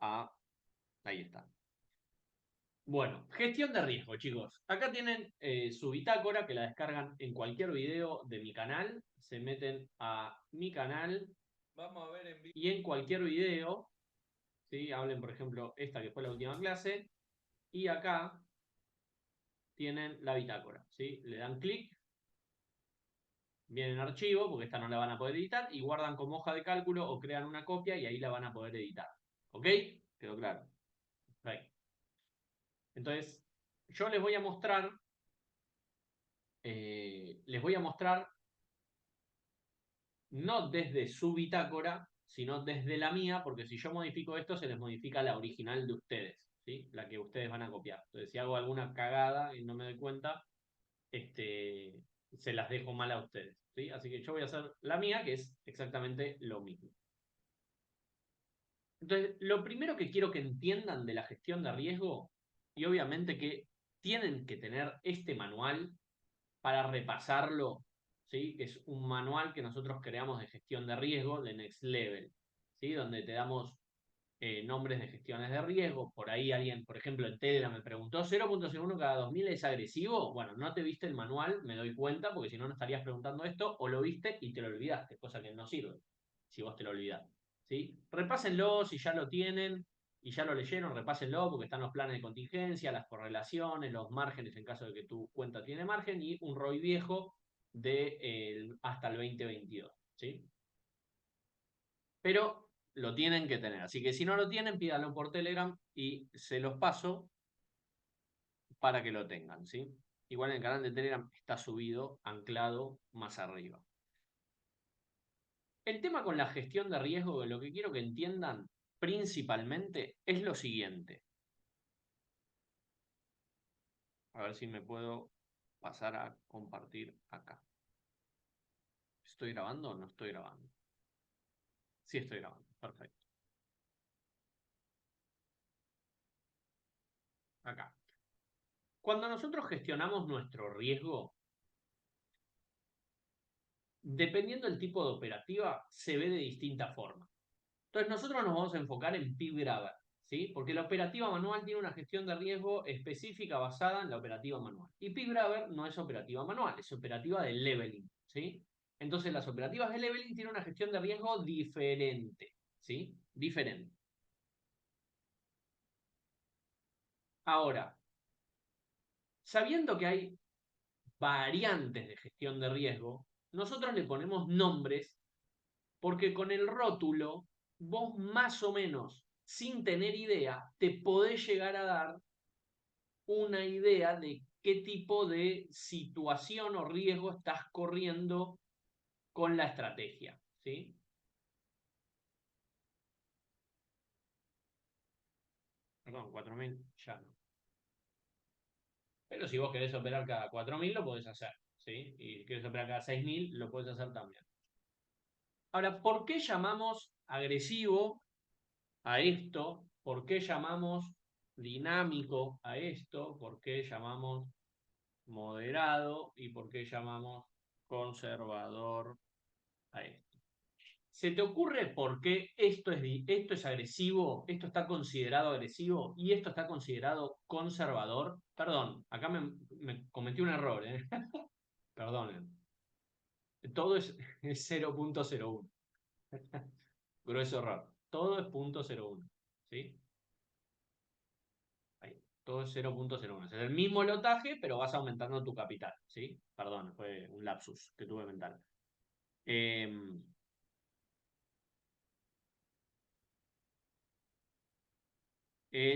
a... Ahí está. Bueno, gestión de riesgo, chicos. Acá tienen su bitácora que la descargan en cualquier video de mi canal. Se meten a mi canal. Vamos a ver en vivo. Y en cualquier video, ¿sí? Hablen, por ejemplo, esta que fue la última clase. Y acá tienen la bitácora, ¿sí? Le dan clic, viene en archivo, porque esta no la van a poder editar, y guardan como hoja de cálculo o crean una copia y ahí la van a poder editar. ¿Ok? ¿Quedó claro? Right. Entonces, yo les voy a mostrar, no desde su bitácora, sino desde la mía, porque si yo modifico esto, se les modifica la original de ustedes, ¿sí? La que ustedes van a copiar. Entonces, si hago alguna cagada y no me doy cuenta, se las dejo mal a ustedes, ¿sí? Así que yo voy a hacer la mía, que es exactamente lo mismo. Entonces, lo primero que quiero que entiendan de la gestión de riesgo, y obviamente que tienen que tener este manual para repasarlo, ¿sí? Que es un manual que nosotros creamos de gestión de riesgo de Next Level, ¿sí? Donde te damos nombres de gestiones de riesgo. Por ahí alguien, por ejemplo, en Telegram me preguntó, ¿0.01 cada 2000 es agresivo? Bueno, no te viste el manual, me doy cuenta, porque si no, no estarías preguntando esto, o lo viste y te lo olvidaste, cosa que no sirve, si vos te lo olvidás, ¿sí? Repásenlo si ya lo tienen y ya lo leyeron, repásenlo, porque están los planes de contingencia, las correlaciones, los márgenes en caso de que tu cuenta tiene margen, y un ROI viejo de hasta el 2022, ¿sí? Pero lo tienen que tener. Así que si no lo tienen, pídanlo por Telegram y se los paso para que lo tengan, ¿sí? Igual en el canal de Telegram está subido, anclado más arriba. El tema con la gestión de riesgo, lo que quiero que entiendan principalmente es lo siguiente. A ver si me puedo pasar a compartir acá. ¿Estoy grabando o no estoy grabando? Sí estoy grabando, perfecto. Acá. Cuando nosotros gestionamos nuestro riesgo, dependiendo del tipo de operativa, se ve de distinta forma. Entonces nosotros nos vamos a enfocar en PIB-Grabber, ¿sí? Porque la operativa manual tiene una gestión de riesgo específica basada en la operativa manual. Y PIB-Grabber no es operativa manual, es operativa de leveling, ¿sí? Entonces las operativas de leveling tienen una gestión de riesgo diferente, ¿sí? Diferente. Ahora, sabiendo que hay variantes de gestión de riesgo, nosotros le ponemos nombres porque con el rótulo vos más o menos, sin tener idea, te podés llegar a dar una idea de qué tipo de situación o riesgo estás corriendo con la estrategia, ¿sí? Perdón, 4000 ya no. Pero si vos querés operar cada 4000 lo podés hacer, ¿sí? Y querés operar cada 6000 lo podés hacer también. Ahora, ¿por qué llamamos agresivo a esto? ¿Por qué llamamos dinámico a esto? ¿Por qué llamamos moderado? ¿Y por qué llamamos conservador a esto? ¿Se te ocurre por qué esto es agresivo, esto está considerado agresivo y esto está considerado conservador? Perdón, acá me cometí un error, ¿eh? Perdonen. Todo es 0.01. Grueso error. Todo es 0.01. ¿Sí? Ahí. Todo es 0.01. Es el mismo lotaje, pero vas aumentando tu capital. ¿Sí? Perdón, fue un lapsus que tuve mental.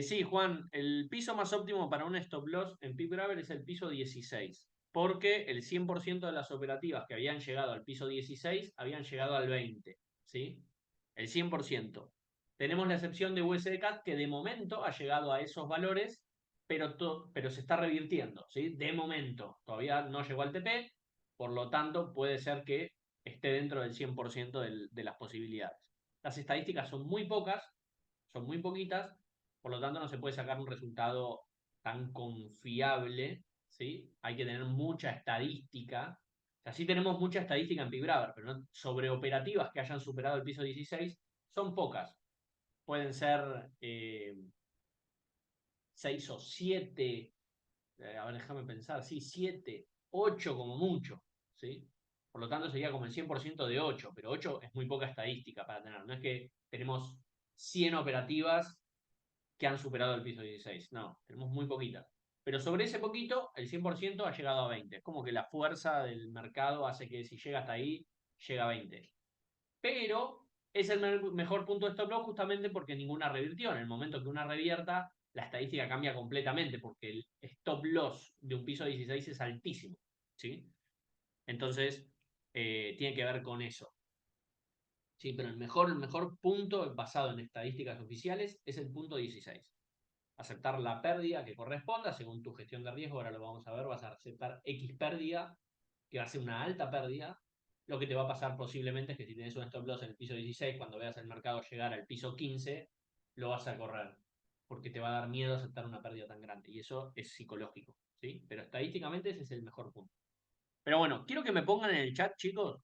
Sí, Juan, el piso más óptimo para un stop loss en PIB-Grabber es el piso 16, porque el 100% de las operativas que habían llegado al piso 16 habían llegado al 20, ¿sí? El 100%. Tenemos la excepción de USDCAT que de momento ha llegado a esos valores, pero se está revirtiendo, ¿sí? De momento, todavía no llegó al TP, por lo tanto puede ser que esté dentro del 100% de las posibilidades. Las estadísticas son muy pocas, son muy poquitas, por lo tanto no se puede sacar un resultado tan confiable, ¿sí? Hay que tener mucha estadística. O sea, sí tenemos mucha estadística en PIB-Grabber, pero no, sobre operativas que hayan superado el piso 16 son pocas. pueden ser 6 o 7, a ver, déjame pensar, sí, 7, 8 como mucho, ¿sí? Por lo tanto sería como el 100% de 8, pero 8 es muy poca estadística para tener. No es que tenemos 100 operativas que han superado el piso 16, no, tenemos muy poquitas. Pero sobre ese poquito, el 100% ha llegado a 20. Es como que la fuerza del mercado hace que si llega hasta ahí, llega a 20. Pero es el mejor punto de stop loss justamente porque ninguna revirtió. En el momento que una revierta, la estadística cambia completamente porque el stop loss de un piso 16 es altísimo. ¿Sí? Entonces, tiene que ver con eso. Sí, pero el mejor punto basado en estadísticas oficiales es el punto 16. Aceptar la pérdida que corresponda según tu gestión de riesgo. Ahora lo vamos a ver. Vas a aceptar X pérdida, que va a ser una alta pérdida. Lo que te va a pasar posiblemente es que si tienes un stop loss en el piso 16, cuando veas el mercado llegar al piso 15, lo vas a correr. Porque te va a dar miedo aceptar una pérdida tan grande. Y eso es psicológico. ¿Sí? Pero estadísticamente ese es el mejor punto. Pero bueno, quiero que me pongan en el chat, chicos.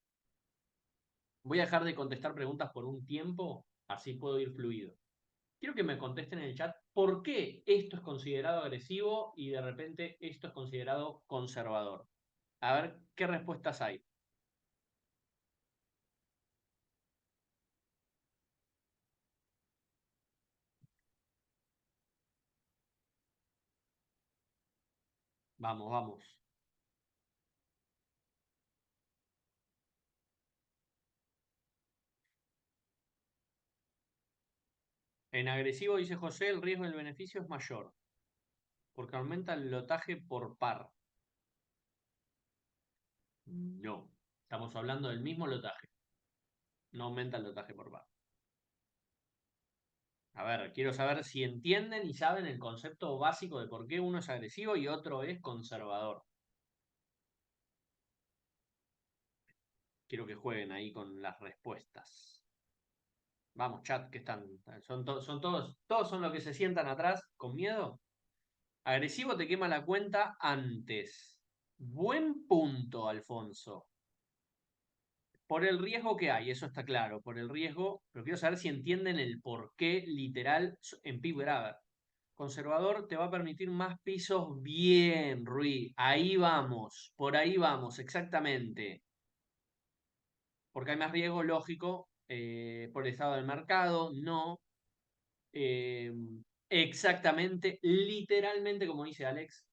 Voy a dejar de contestar preguntas por un tiempo, así puedo ir fluido. Quiero que me contesten en el chat por qué esto es considerado agresivo y de repente esto es considerado conservador. A ver qué respuestas hay. Vamos, vamos. En agresivo, dice José, el riesgo del beneficio es mayor, porque aumenta el lotaje por par. No, estamos hablando del mismo lotaje. No aumenta el lotaje por par. A ver, quiero saber si entienden y saben el concepto básico de por qué uno es agresivo y otro es conservador. Quiero que jueguen ahí con las respuestas. Vamos, chat, que están. Son todos son los que se sientan atrás con miedo. Agresivo te quema la cuenta antes. Buen punto, Alfonso. Por el riesgo que hay, eso está claro, por el riesgo, pero quiero saber si entienden el porqué literal en Pip Grabber. Conservador te va a permitir más pisos. Bien, Rui. Ahí vamos, por ahí vamos, exactamente. Porque hay más riesgo, lógico, por el estado del mercado, no. Eh, exactamente, literalmente, como dice Alex,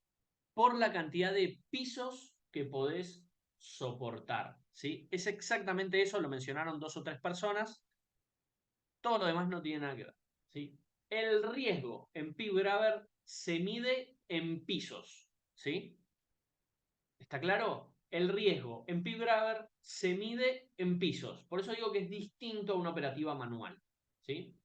por la cantidad de pisos que podés soportar. ¿Sí? Es exactamente eso, lo mencionaron 2 o 3 personas. Todo lo demás no tiene nada que ver. ¿Sí? El riesgo en Pip Grabber se mide en pisos. ¿Sí? ¿Está claro? El riesgo en Pip Grabber se mide en pisos. Por eso digo que es distinto a una operativa manual. ¿Sí?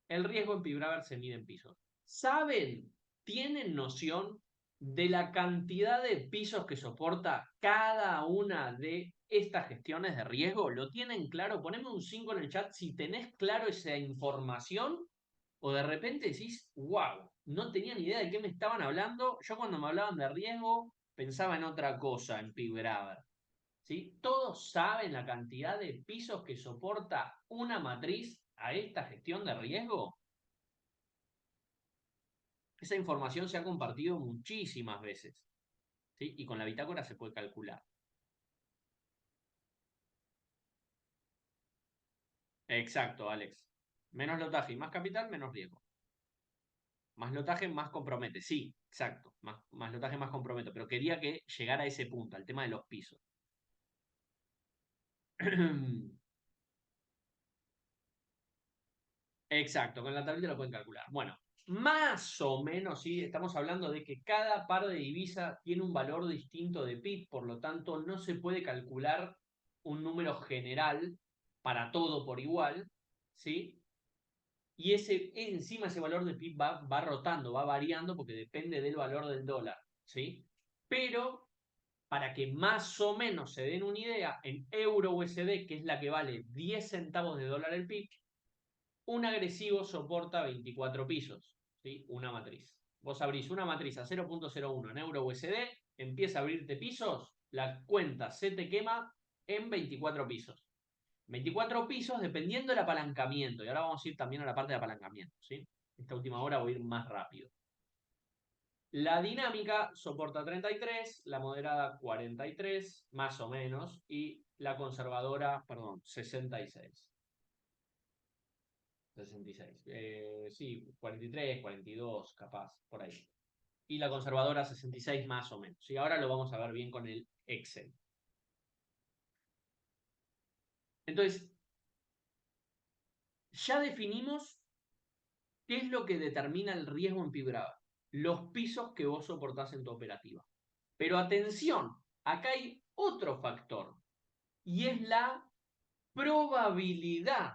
El riesgo en Pip Grabber se mide en pisos. ¿Saben? ¿Tienen noción de la cantidad de pisos que soporta cada una de estas gestiones de riesgo? ¿Lo tienen claro? Poneme un 5 en el chat si tenés claro esa información o de repente decís, wow, no tenía ni idea de qué me estaban hablando. Yo cuando me hablaban de riesgo pensaba en otra cosa, en Pip Grabber. ¿Sí? ¿Todos saben la cantidad de pisos que soporta una matriz a esta gestión de riesgo? Esa información se ha compartido muchísimas veces, ¿sí? Y con la bitácora se puede calcular. Exacto, Alex. Menos lotaje y más capital, menos riesgo. Más lotaje, más compromete. Sí, exacto. Más lotaje, más compromete. Pero quería que llegara a ese punto, al tema de los pisos. Exacto, con la tablita lo pueden calcular. Bueno, más o menos, sí, estamos hablando de que cada par de divisas tiene un valor distinto de PIB, por lo tanto no se puede calcular un número general para todo por igual, ¿sí? Y encima ese valor de PIB va rotando, va variando porque depende del valor del dólar, ¿sí? Pero para que más o menos se den una idea, en euro USD, que es la que vale 10 centavos de dólar el PIB, un agresivo soporta 24 pisos, ¿sí? Una matriz. Vos abrís una matriz a 0.01 en euro USD, empieza a abrirte pisos, la cuenta se te quema en 24 pisos. 24 pisos dependiendo del apalancamiento. Y ahora vamos a ir también a la parte de apalancamiento, ¿sí? Esta última hora voy a ir más rápido. La dinámica soporta 33, la moderada 43, más o menos, y la conservadora, perdón, 66. 66. Sí, 43, 42, capaz, por ahí. Y la conservadora 66 más o menos. Y ahora lo vamos a ver bien con el Excel. Entonces, ya definimos qué es lo que determina el riesgo en fibra. Los pisos que vos soportás en tu operativa. Pero atención, acá hay otro factor. Y es la probabilidad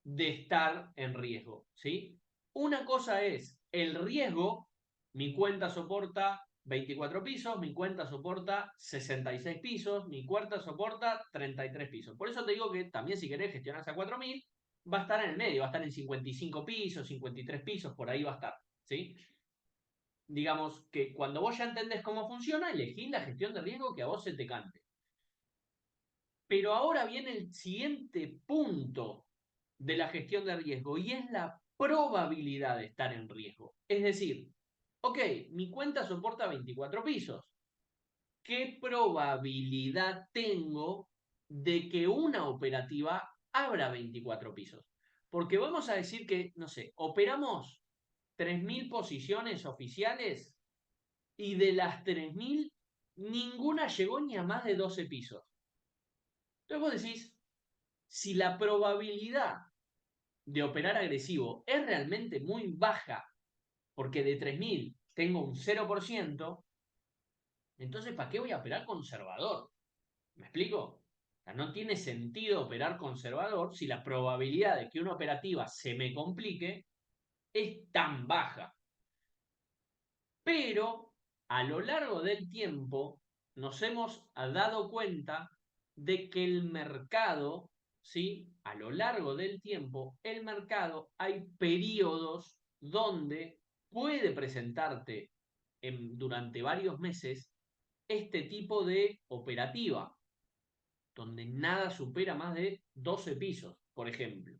de estar en riesgo, ¿sí? Una cosa es el riesgo, mi cuenta soporta 24 pisos, mi cuenta soporta 66 pisos, mi cuenta soporta 33 pisos. Por eso te digo que también si querés gestionar a 4000, va a estar en el medio, va a estar en 55 pisos, 53 pisos, por ahí va a estar, ¿sí? Digamos que cuando vos ya entendés cómo funciona, elegís la gestión de riesgo que a vos se te cante. Pero ahora viene el siguiente punto de la gestión de riesgo y es la probabilidad de estar en riesgo. Es decir, ok, mi cuenta soporta 24 pisos. ¿Qué probabilidad tengo de que una operativa abra 24 pisos? Porque vamos a decir que, no sé, operamos 3000 posiciones oficiales y de las 3000 ninguna llegó ni a más de 12 pisos. Entonces vos decís, si la probabilidad de operar agresivo es realmente muy baja, porque de 3000 tengo un 0%, entonces ¿para qué voy a operar conservador? ¿Me explico? O sea, no tiene sentido operar conservador si la probabilidad de que una operativa se me complique es tan baja. Pero a lo largo del tiempo nos hemos dado cuenta de que el mercado, ¿sí? A lo largo del tiempo, el mercado hay periodos donde puede presentarte durante varios meses este tipo de operativa, donde nada supera más de 12 pisos, por ejemplo.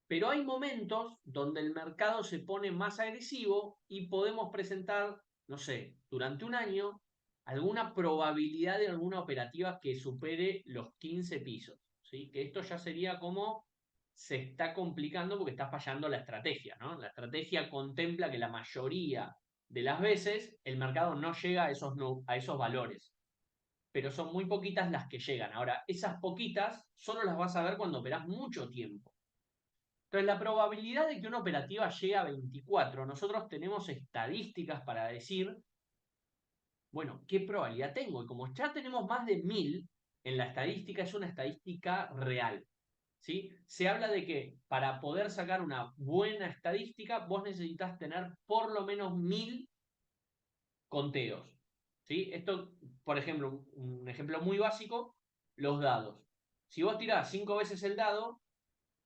Pero hay momentos donde el mercado se pone más agresivo y podemos presentar, no sé, durante un año, alguna probabilidad de alguna operativa que supere los 15 pisos. ¿Sí? Que esto ya sería como se está complicando porque está fallando la estrategia, ¿no? La estrategia contempla que la mayoría de las veces el mercado no llega a esos valores, pero son muy poquitas las que llegan. Ahora, esas poquitas solo las vas a ver cuando operás mucho tiempo. Entonces, la probabilidad de que una operativa llegue a 24, nosotros tenemos estadísticas para decir, bueno, ¿qué probabilidad tengo? Y como ya tenemos más de 1000, en la estadística es una estadística real. ¿Sí? Se habla de que para poder sacar una buena estadística, vos necesitas tener por lo menos 1000 conteos. ¿Sí? Esto, por ejemplo, un ejemplo muy básico, los dados. Si vos tirás 5 veces el dado,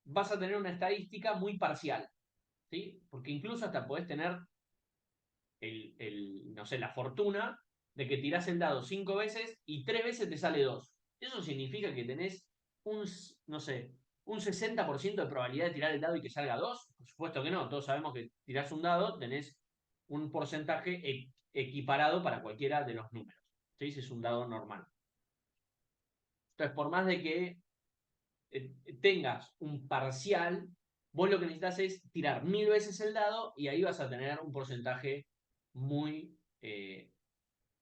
vas a tener una estadística muy parcial. ¿Sí? Porque incluso hasta podés tener no sé, la fortuna de que tirás el dado 5 veces y 3 veces te sale 2. Eso significa que tenés un, no sé, un 60% de probabilidad de tirar el dado y que salga 2. Por supuesto que no, todos sabemos que tirás un dado, tenés un porcentaje equiparado para cualquiera de los números. ¿Sí? Si es un dado normal. Entonces, por más de que tengas un parcial, vos lo que necesitas es tirar 1000 veces el dado y ahí vas a tener un porcentaje muy,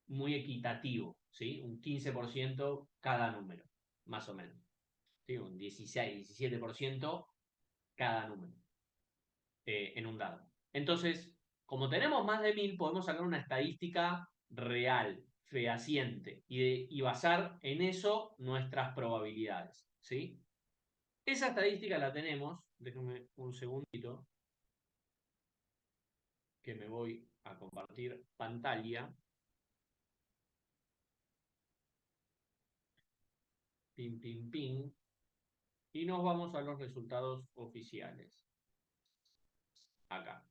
muy equitativo, ¿sí? Un 15% cada número, más o menos. ¿Sí? Un 16, 17% cada número en un dado. Entonces, como tenemos más de 1000, podemos sacar una estadística real, fehaciente, y basar en eso nuestras probabilidades, ¿sí? Esa estadística la tenemos, déjenme un segundito, que me voy a compartir pantalla. Pin, pin, pin. Y nos vamos a los resultados oficiales. Acá.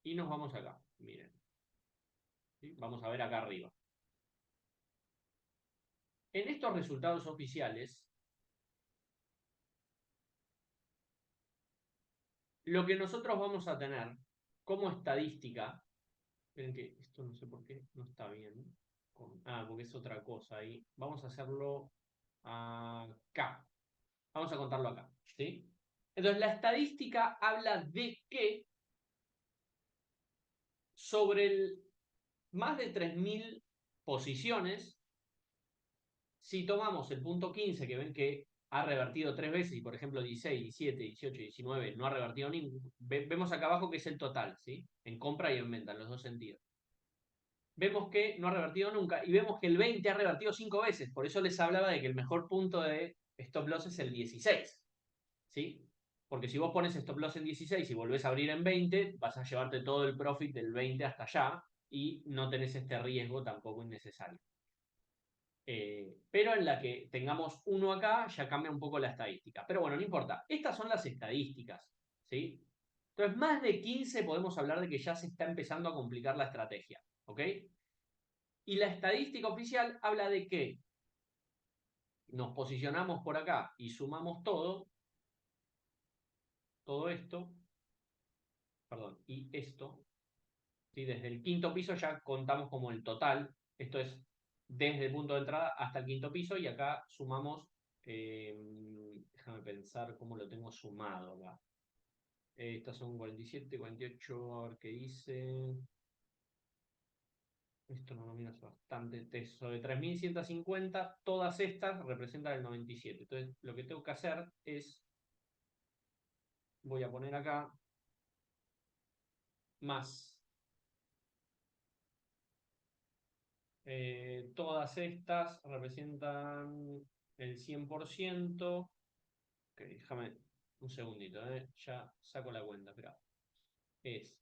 Y nos vamos acá. Miren. ¿sí? Vamos a ver acá arriba. En estos resultados oficiales, lo que nosotros vamos a tener como estadística, esperen que esto no sé por qué no está bien, porque es otra cosa ahí. Vamos a hacerlo acá. Vamos a contarlo acá, ¿sí? Entonces, la estadística habla de que sobre más de 3.000 posiciones, si tomamos el punto 15, que ven que ha revertido 3 veces, y por ejemplo 16, 17, 18 y 19 no ha revertido ningún, vemos acá abajo que es el total, ¿sí? En compra y en venta, en los dos sentidos. Vemos que no ha revertido nunca, y vemos que el 20 ha revertido 5 veces, por eso les hablaba de que el mejor punto de stop loss es el 16, ¿sí? Porque si vos pones stop loss en 16 y volvés a abrir en 20, vas a llevarte todo el profit del 20 hasta allá, y no tenés este riesgo tampoco innecesario. Pero en la que tengamos uno acá ya cambia un poco la estadística. Pero bueno, no importa. Estas son las estadísticas, ¿sí? Entonces, más de 15 podemos hablar de que ya se está empezando a complicar la estrategia, ¿ok? Y la estadística oficial habla de que nos posicionamos por acá y sumamos todo esto, perdón, y esto, ¿sí? Desde el quinto piso ya contamos como el total. Esto es desde el punto de entrada hasta el quinto piso, y acá sumamos, déjame pensar cómo lo tengo sumado acá. Estas son 47, 48, a ver qué dice. Esto no lo miras bastante. Sobre 3.150, todas estas representan el 97. Entonces, lo que tengo que hacer es, voy a poner acá, más todas estas representan el 100%. Ok, déjame un segundito, ya saco la cuenta, espera. Es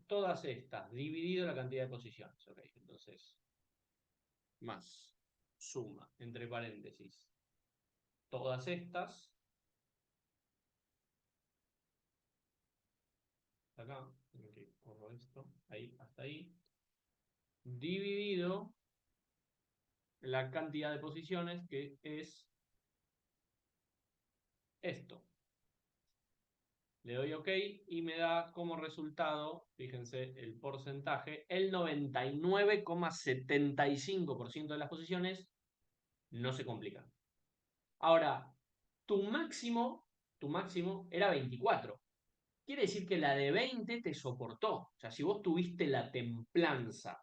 todas estas dividido la cantidad de posiciones. Ok, entonces, más suma, entre paréntesis, todas estas, acá, corro esto, ahí, hasta ahí, dividido la cantidad de posiciones, que es esto. Le doy OK y me da como resultado, fíjense el porcentaje, el 99,75% de las posiciones no se complican. Ahora, tu máximo era 24. Quiere decir que la de 20 te soportó. O sea, si vos tuviste la templanza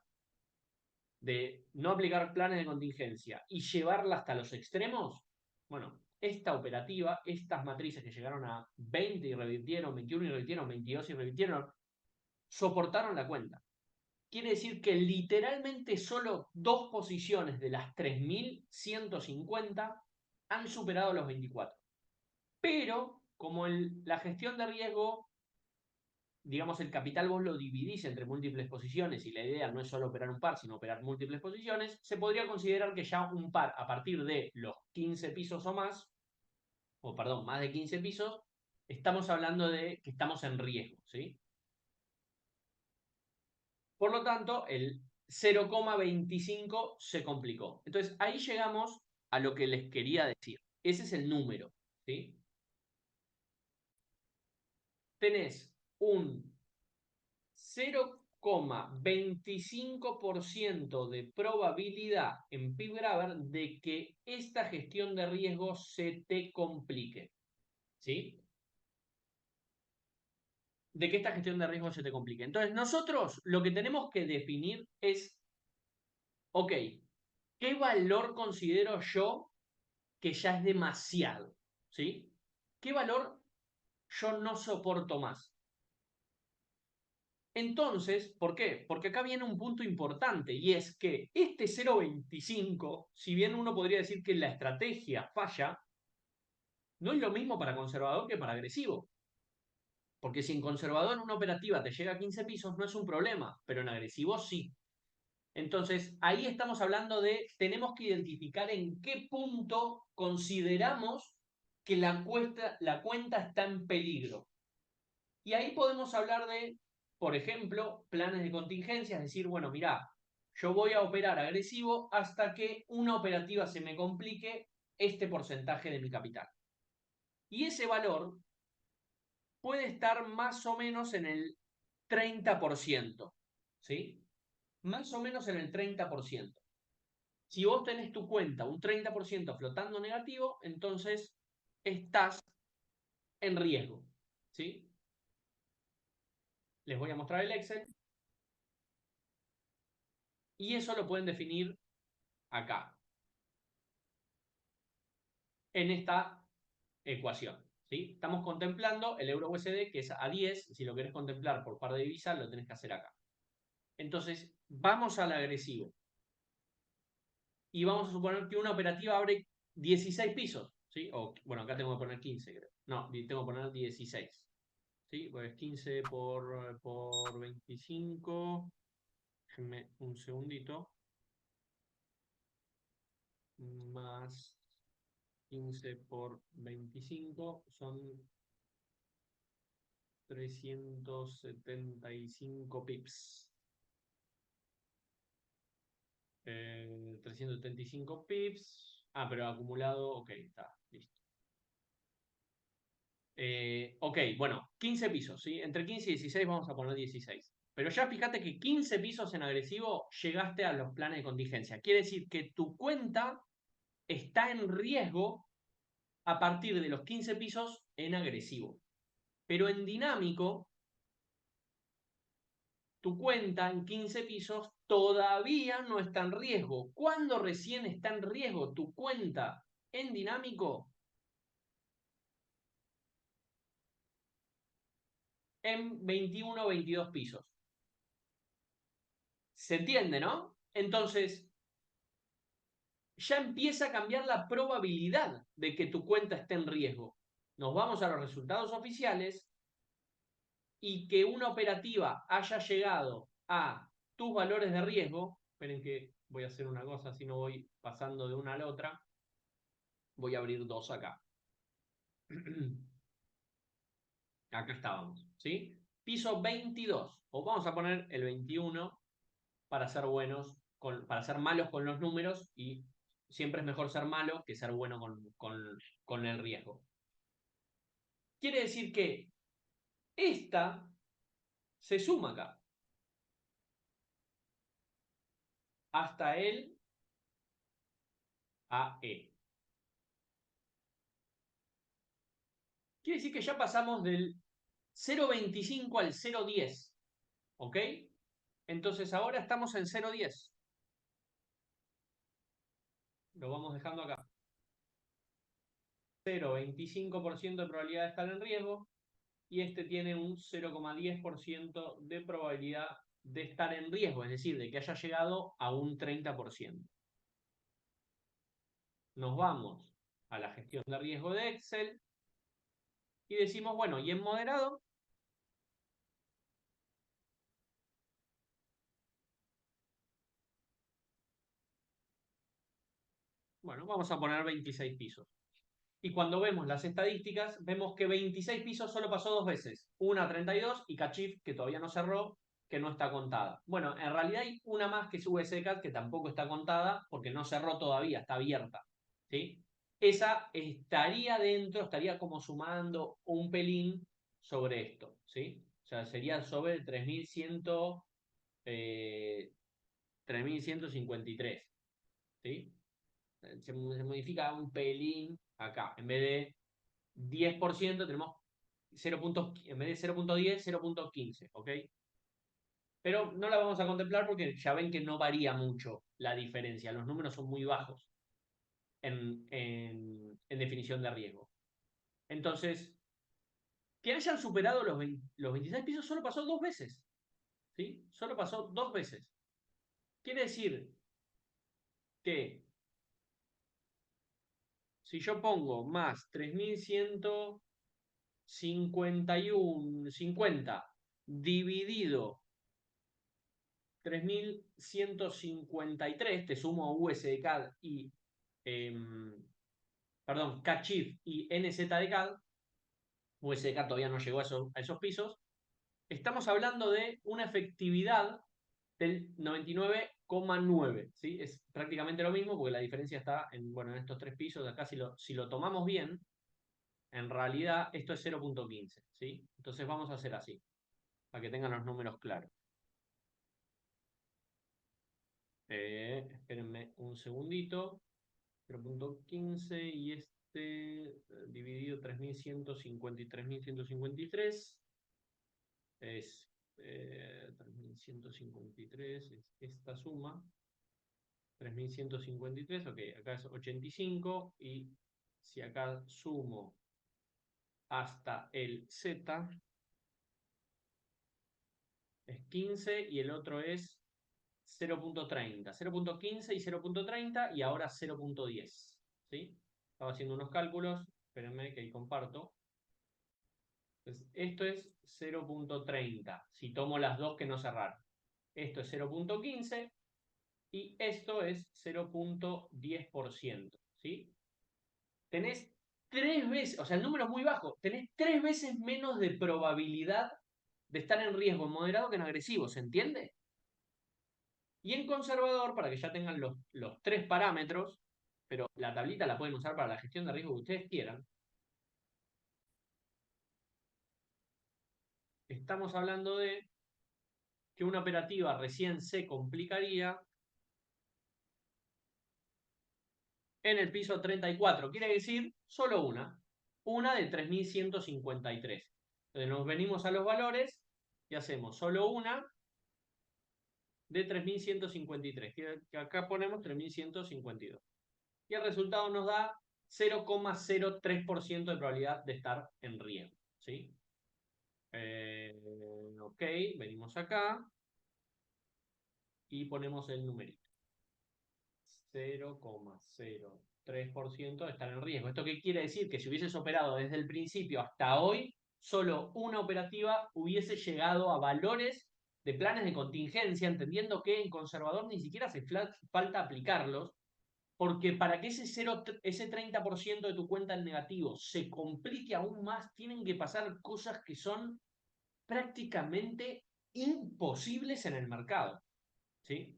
de no aplicar planes de contingencia y llevarla hasta los extremos, bueno, esta operativa, estas matrices que llegaron a 20 y revirtieron, 21 y revirtieron, 22 y revirtieron, soportaron la cuenta. Quiere decir que literalmente solo dos posiciones de las 3.150 han superado los 24. Pero como la gestión de riesgo, digamos, el capital vos lo dividís entre múltiples posiciones y la idea no es solo operar un par, sino operar múltiples posiciones, se podría considerar que ya un par a partir de los 15 pisos o más, o perdón, más de 15 pisos, estamos hablando de que estamos en riesgo, ¿sí? Por lo tanto, el 0,25 se complicó. Entonces, ahí llegamos a lo que les quería decir. Ese es el número, ¿sí? Tenés un 0,25% de probabilidad en PIB-Graver de que esta gestión de riesgo se te complique, ¿sí? De que esta gestión de riesgo se te complique. Entonces, nosotros lo que tenemos que definir es, ok, ¿qué valor considero yo que ya es demasiado? ¿Sí? ¿Qué valor yo no soporto más? Entonces, ¿por qué? Porque acá viene un punto importante, y es que este 0,25, si bien uno podría decir que la estrategia falla, no es lo mismo para conservador que para agresivo. Porque si en conservador en una operativa te llega a 15 pisos, no es un problema, pero en agresivo sí. Entonces, ahí estamos hablando de, tenemos que identificar en qué punto consideramos que la cuenta está en peligro. Y ahí podemos hablar de por ejemplo, planes de contingencia, es decir, bueno, mirá, yo voy a operar agresivo hasta que una operativa se me complique este porcentaje de mi capital. Y ese valor puede estar más o menos en el 30%, ¿sí? Más o menos en el 30%. Si vos tenés tu cuenta un 30% flotando negativo, entonces estás en riesgo, ¿sí? Les voy a mostrar el Excel y eso lo pueden definir acá, en esta ecuación, ¿sí? Estamos contemplando el euro USD, que es a 10. Si lo querés contemplar por par de divisas, lo tenés que hacer acá. Entonces, vamos al agresivo. Y vamos a suponer que una operativa abre 16 pisos, ¿sí? O, bueno, acá tengo que poner 15, creo. No, tengo que poner 16. ¿Sí? Pues 15 por 25. Déjenme un segundito. Más 15 por 25 son 375 pips. 375 pips. Ah, pero acumulado, ok, está, listo. Ok, bueno, 15 pisos, ¿sí? Entre 15 y 16 vamos a poner 16. Pero ya fíjate que 15 pisos en agresivo llegaste a los planes de contingencia. Quiere decir que tu cuenta está en riesgo a partir de los 15 pisos en agresivo. Pero en dinámico, tu cuenta en 15 pisos todavía no está en riesgo. ¿Cuándo recién está en riesgo tu cuenta en dinámico? En 21 o 22 pisos. ¿Se entiende, no? Entonces, ya empieza a cambiar la probabilidad de que tu cuenta esté en riesgo. Nos vamos a los resultados oficiales y que una operativa haya llegado a tus valores de riesgo. Esperen que voy a hacer una cosa, si no voy pasando de una a la otra. Voy a abrir dos acá. Acá estábamos, ¿sí? Piso 22, o vamos a poner el 21 para ser buenos, para ser malos con los números, y siempre es mejor ser malo que ser bueno con el riesgo. Quiere decir que esta se suma acá hasta el AE. Quiere decir que ya pasamos del 0,25 al 0,10. ¿Ok? Entonces ahora estamos en 0,10. Lo vamos dejando acá. 0,25% de probabilidad de estar en riesgo. Y este tiene un 0,10% de probabilidad de estar en riesgo, es decir, de que haya llegado a un 30%. Nos vamos a la gestión de riesgo de Excel y decimos, bueno, ¿y en moderado? Bueno, vamos a poner 26 pisos. Y cuando vemos las estadísticas, vemos que 26 pisos solo pasó dos veces. Una a 32 y Cachif, que todavía no cerró, que no está contada. Bueno, en realidad hay una más que es USCAT, que tampoco está contada porque no cerró todavía, está abierta. ¿Sí? Esa estaría dentro, estaría como sumando un pelín sobre esto. ¿Sí? O sea, sería sobre el 3153. ¿Sí? Se modifica un pelín acá. En vez de 10% tenemos 0. En vez de 0,10, 0,15, ¿ok? Pero no la vamos a contemplar porque ya ven que no varía mucho la diferencia. Los números son muy bajos en definición de riesgo. Entonces, que hayan superado los 26 pisos solo pasó dos veces. ¿Sí? Solo pasó dos veces. Quiere decir que si yo pongo más 3.150 dividido 3.153, te sumo USDCAD y, perdón, CACHIF y NZDCAD, USDCAD todavía no llegó a esos pisos, estamos hablando de una efectividad del 99,9, ¿sí? Es prácticamente lo mismo porque la diferencia está en, bueno, en estos tres pisos. Acá si lo tomamos bien, en realidad esto es 0,15, ¿sí? Entonces vamos a hacer así, para que tengan los números claros. Espérenme un segundito. 0,15 y dividido 3150 y 3153 es 3153, es esta suma. 3153, ok, acá es 85 y si acá sumo hasta el Z es 15 y el otro es 0,30. 0,15 y 0,30 y ahora 0,10. ¿Sí? Estaba haciendo unos cálculos, espérenme que ahí comparto. Entonces, esto es 0,30, si tomo las dos que no cerraron. Esto es 0,15 y esto es 0,10%. ¿Sí? Tenés tres veces, o sea, el número es muy bajo, tenés tres veces menos de probabilidad de estar en riesgo en moderado que en agresivo, ¿se entiende? Y en conservador, para que ya tengan los tres parámetros, pero la tablita la pueden usar para la gestión de riesgo que ustedes quieran, estamos hablando de que una operativa recién se complicaría en el piso 34, quiere decir solo una de 3153. Entonces nos venimos a los valores y hacemos solo una de 3153, que acá ponemos 3152. Y el resultado nos da 0,03% de probabilidad de estar en riesgo. ¿Sí? Ok, venimos acá y ponemos el numerito. 0,03% de estar en riesgo. ¿Esto qué quiere decir? Que si hubieses operado desde el principio hasta hoy, solo una operativa hubiese llegado a valores de planes de contingencia, entendiendo que en conservador ni siquiera hace falta aplicarlos, porque para que ese 30% de tu cuenta en negativo se complique aún más, tienen que pasar cosas que son prácticamente imposibles en el mercado. ¿Sí?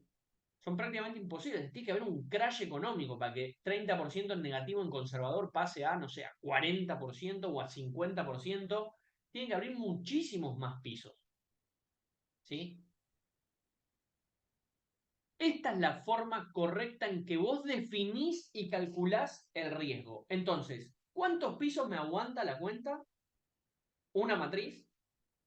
Son prácticamente imposibles. Tiene que haber un crash económico para que 30% en negativo en conservador pase a, no sé, a 40% o a 50%. Tiene que abrir muchísimos más pisos. ¿Sí? Esta es la forma correcta en que vos definís y calculás el riesgo. Entonces, ¿cuántos pisos me aguanta la cuenta? Una matriz.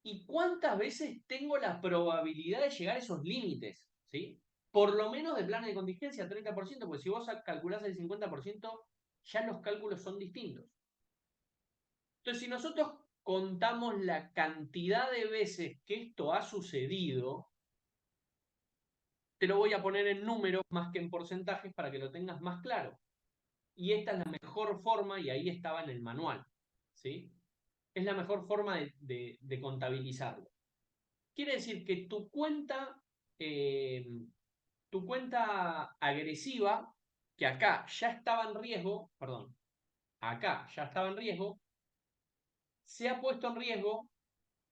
¿Y cuántas veces tengo la probabilidad de llegar a esos límites? ¿Sí? Por lo menos de planes de contingencia, 30%, porque si vos calculás el 50%, ya los cálculos son distintos. Entonces, si nosotros contamos la cantidad de veces que esto ha sucedido, te lo voy a poner en números más que en porcentajes para que lo tengas más claro. Y esta es la mejor forma, y ahí estaba en el manual, ¿sí? Es la mejor forma de contabilizarlo. Quiere decir que tu cuenta agresiva, que acá ya estaba en riesgo, perdón, acá ya estaba en riesgo, se ha puesto en riesgo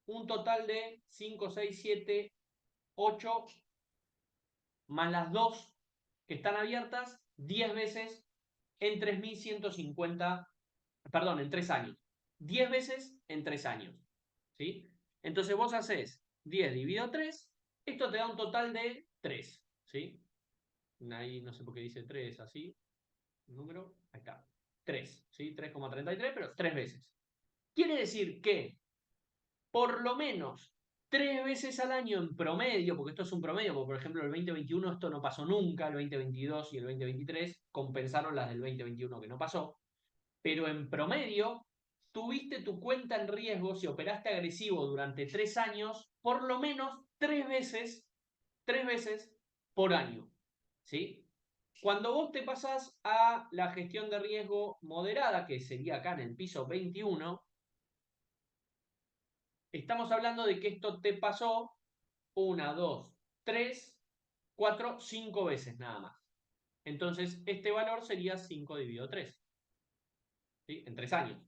un total de 5, 6, 7, 8, más las dos que están abiertas, 10 veces en 3150, perdón, en 3 años. 10 veces en 3 años. ¿Sí? Entonces vos haces 10 dividido 3, esto te da un total de 3. ¿Sí? Ahí no sé por qué dice 3 así. Número, ahí está. 3. ¿Sí? 3,33, pero 3 veces. Quiere decir que por lo menos 3 veces al año en promedio, porque esto es un promedio, porque por ejemplo el 2021 esto no pasó nunca, el 2022 y el 2023 compensaron las del 2021 que no pasó, pero en promedio tuviste tu cuenta en riesgo si operaste agresivo durante 3 años, por lo menos 3 veces por año. ¿Sí? Cuando vos te pasás a la gestión de riesgo moderada, que sería acá en el piso 21, estamos hablando de que esto te pasó 1, 2, 3, 4, 5 veces nada más. Entonces, este valor sería 5 dividido 3. ¿Sí? En 3 años.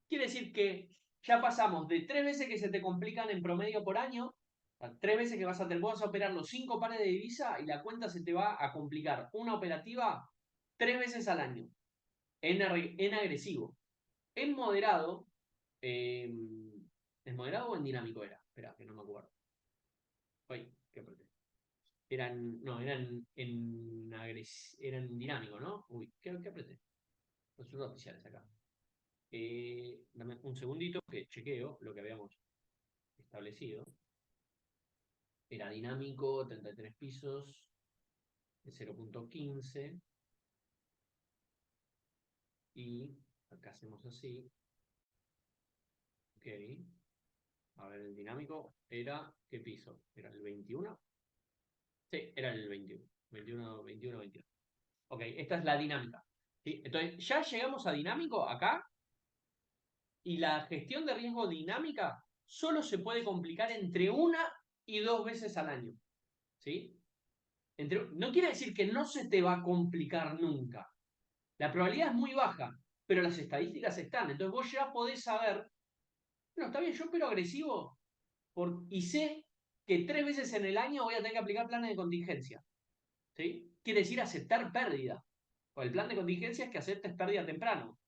Quiere decir que ya pasamos de 3 veces que se te complican en promedio por año, a 3 veces que vas a operar los 5 pares de divisa y la cuenta se te va a complicar una operativa 3 veces al año, en agresivo. En moderado, ¿en moderado o en dinámico era? Espera, que no me acuerdo. Uy, qué apreté. Eran dinámico, ¿no? Uy, ¿qué apreté? Resultados oficiales acá. Dame un segundito que chequeo lo que habíamos establecido. Era dinámico, 33 pisos, de 0.15. Y acá hacemos así. Ok. A ver, el dinámico era, ¿qué piso? ¿Era el 21? Sí, era el 21. 21, 21, 22. Ok, esta es la dinámica. ¿Sí? Entonces, ya llegamos a dinámico acá y la gestión de riesgo dinámica solo se puede complicar entre 1 y 2 veces al año. ¿Sí? No quiere decir que no se te va a complicar nunca. La probabilidad es muy baja, pero las estadísticas están. Entonces vos ya podés saber, bueno, está bien, yo espero agresivo y sé que 3 veces en el año voy a tener que aplicar planes de contingencia. ¿Sí? Quiere decir aceptar pérdida. O el plan de contingencia es que aceptes pérdida temprano.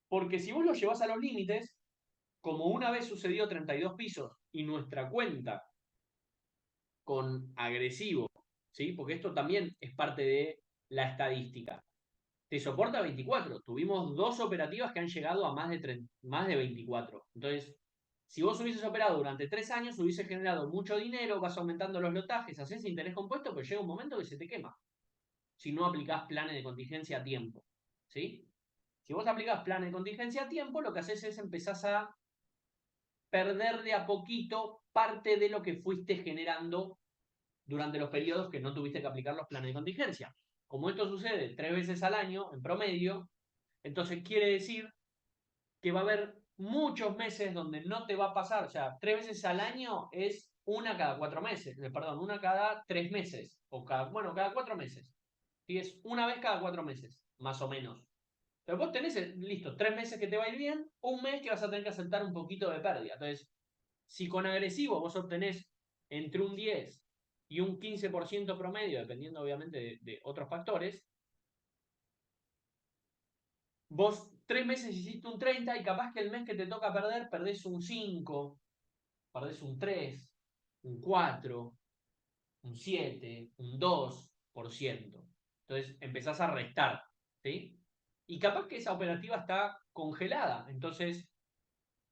Porque si vos lo llevas a los límites, como una vez sucedió 32 pisos y nuestra cuenta con agresivo, ¿sí? Porque esto también es parte de la estadística. Te soporta 24. Tuvimos 2 operativas que han llegado a más de 24. Entonces, si vos hubieses operado durante 3 años, hubieses generado mucho dinero, vas aumentando los lotajes, haces interés compuesto, pero llega un momento que se te quema. Si no aplicás planes de contingencia a tiempo. ¿Sí? Si vos aplicás planes de contingencia a tiempo, lo que haces es empezás a perder de a poquito parte de lo que fuiste generando durante los periodos que no tuviste que aplicar los planes de contingencia. Como esto sucede 3 veces al año en promedio, entonces quiere decir que va a haber muchos meses donde no te va a pasar, o sea, 3 veces al año es una cada 4 meses, perdón, una cada 3 meses, o cada 4 meses. ¿Sí? Es una vez cada 4 meses, más o menos. Pero vos tenés, listo, 3 meses que te va a ir bien, un mes que vas a tener que aceptar un poquito de pérdida. Entonces, si con agresivo vos obtenés entre un 10 y un 15% promedio, dependiendo obviamente de otros factores, vos 3 meses hiciste un 30 y capaz que el mes que te toca perder, perdés un 5, perdés un 3, un 4, un 7, un 2%. Entonces empezás a restar, ¿sí? Y capaz que esa operativa está congelada. Entonces,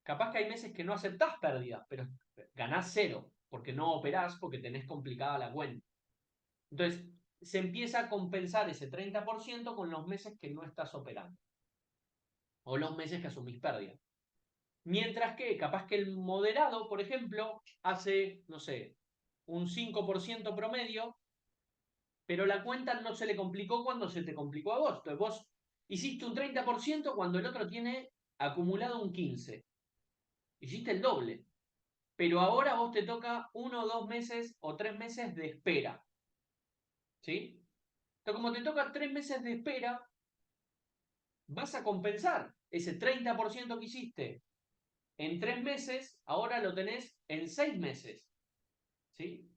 capaz que hay meses que no aceptás pérdidas, pero ganás 0, porque no operás, porque tenés complicada la cuenta. Entonces, se empieza a compensar ese 30% con los meses que no estás operando. O los meses que asumís pérdida. Mientras que, capaz que el moderado, por ejemplo, hace, no sé, un 5% promedio, pero la cuenta no se le complicó cuando se te complicó a vos. Entonces vos hiciste un 30% cuando el otro tiene acumulado un 15%. Hiciste el doble. Pero ahora vos te toca 1 o 2 meses o 3 meses de espera. ¿Sí? Entonces, como te toca 3 meses de espera, vas a compensar ese 30% que hiciste en 3 meses, ahora lo tenés en 6 meses. ¿Sí?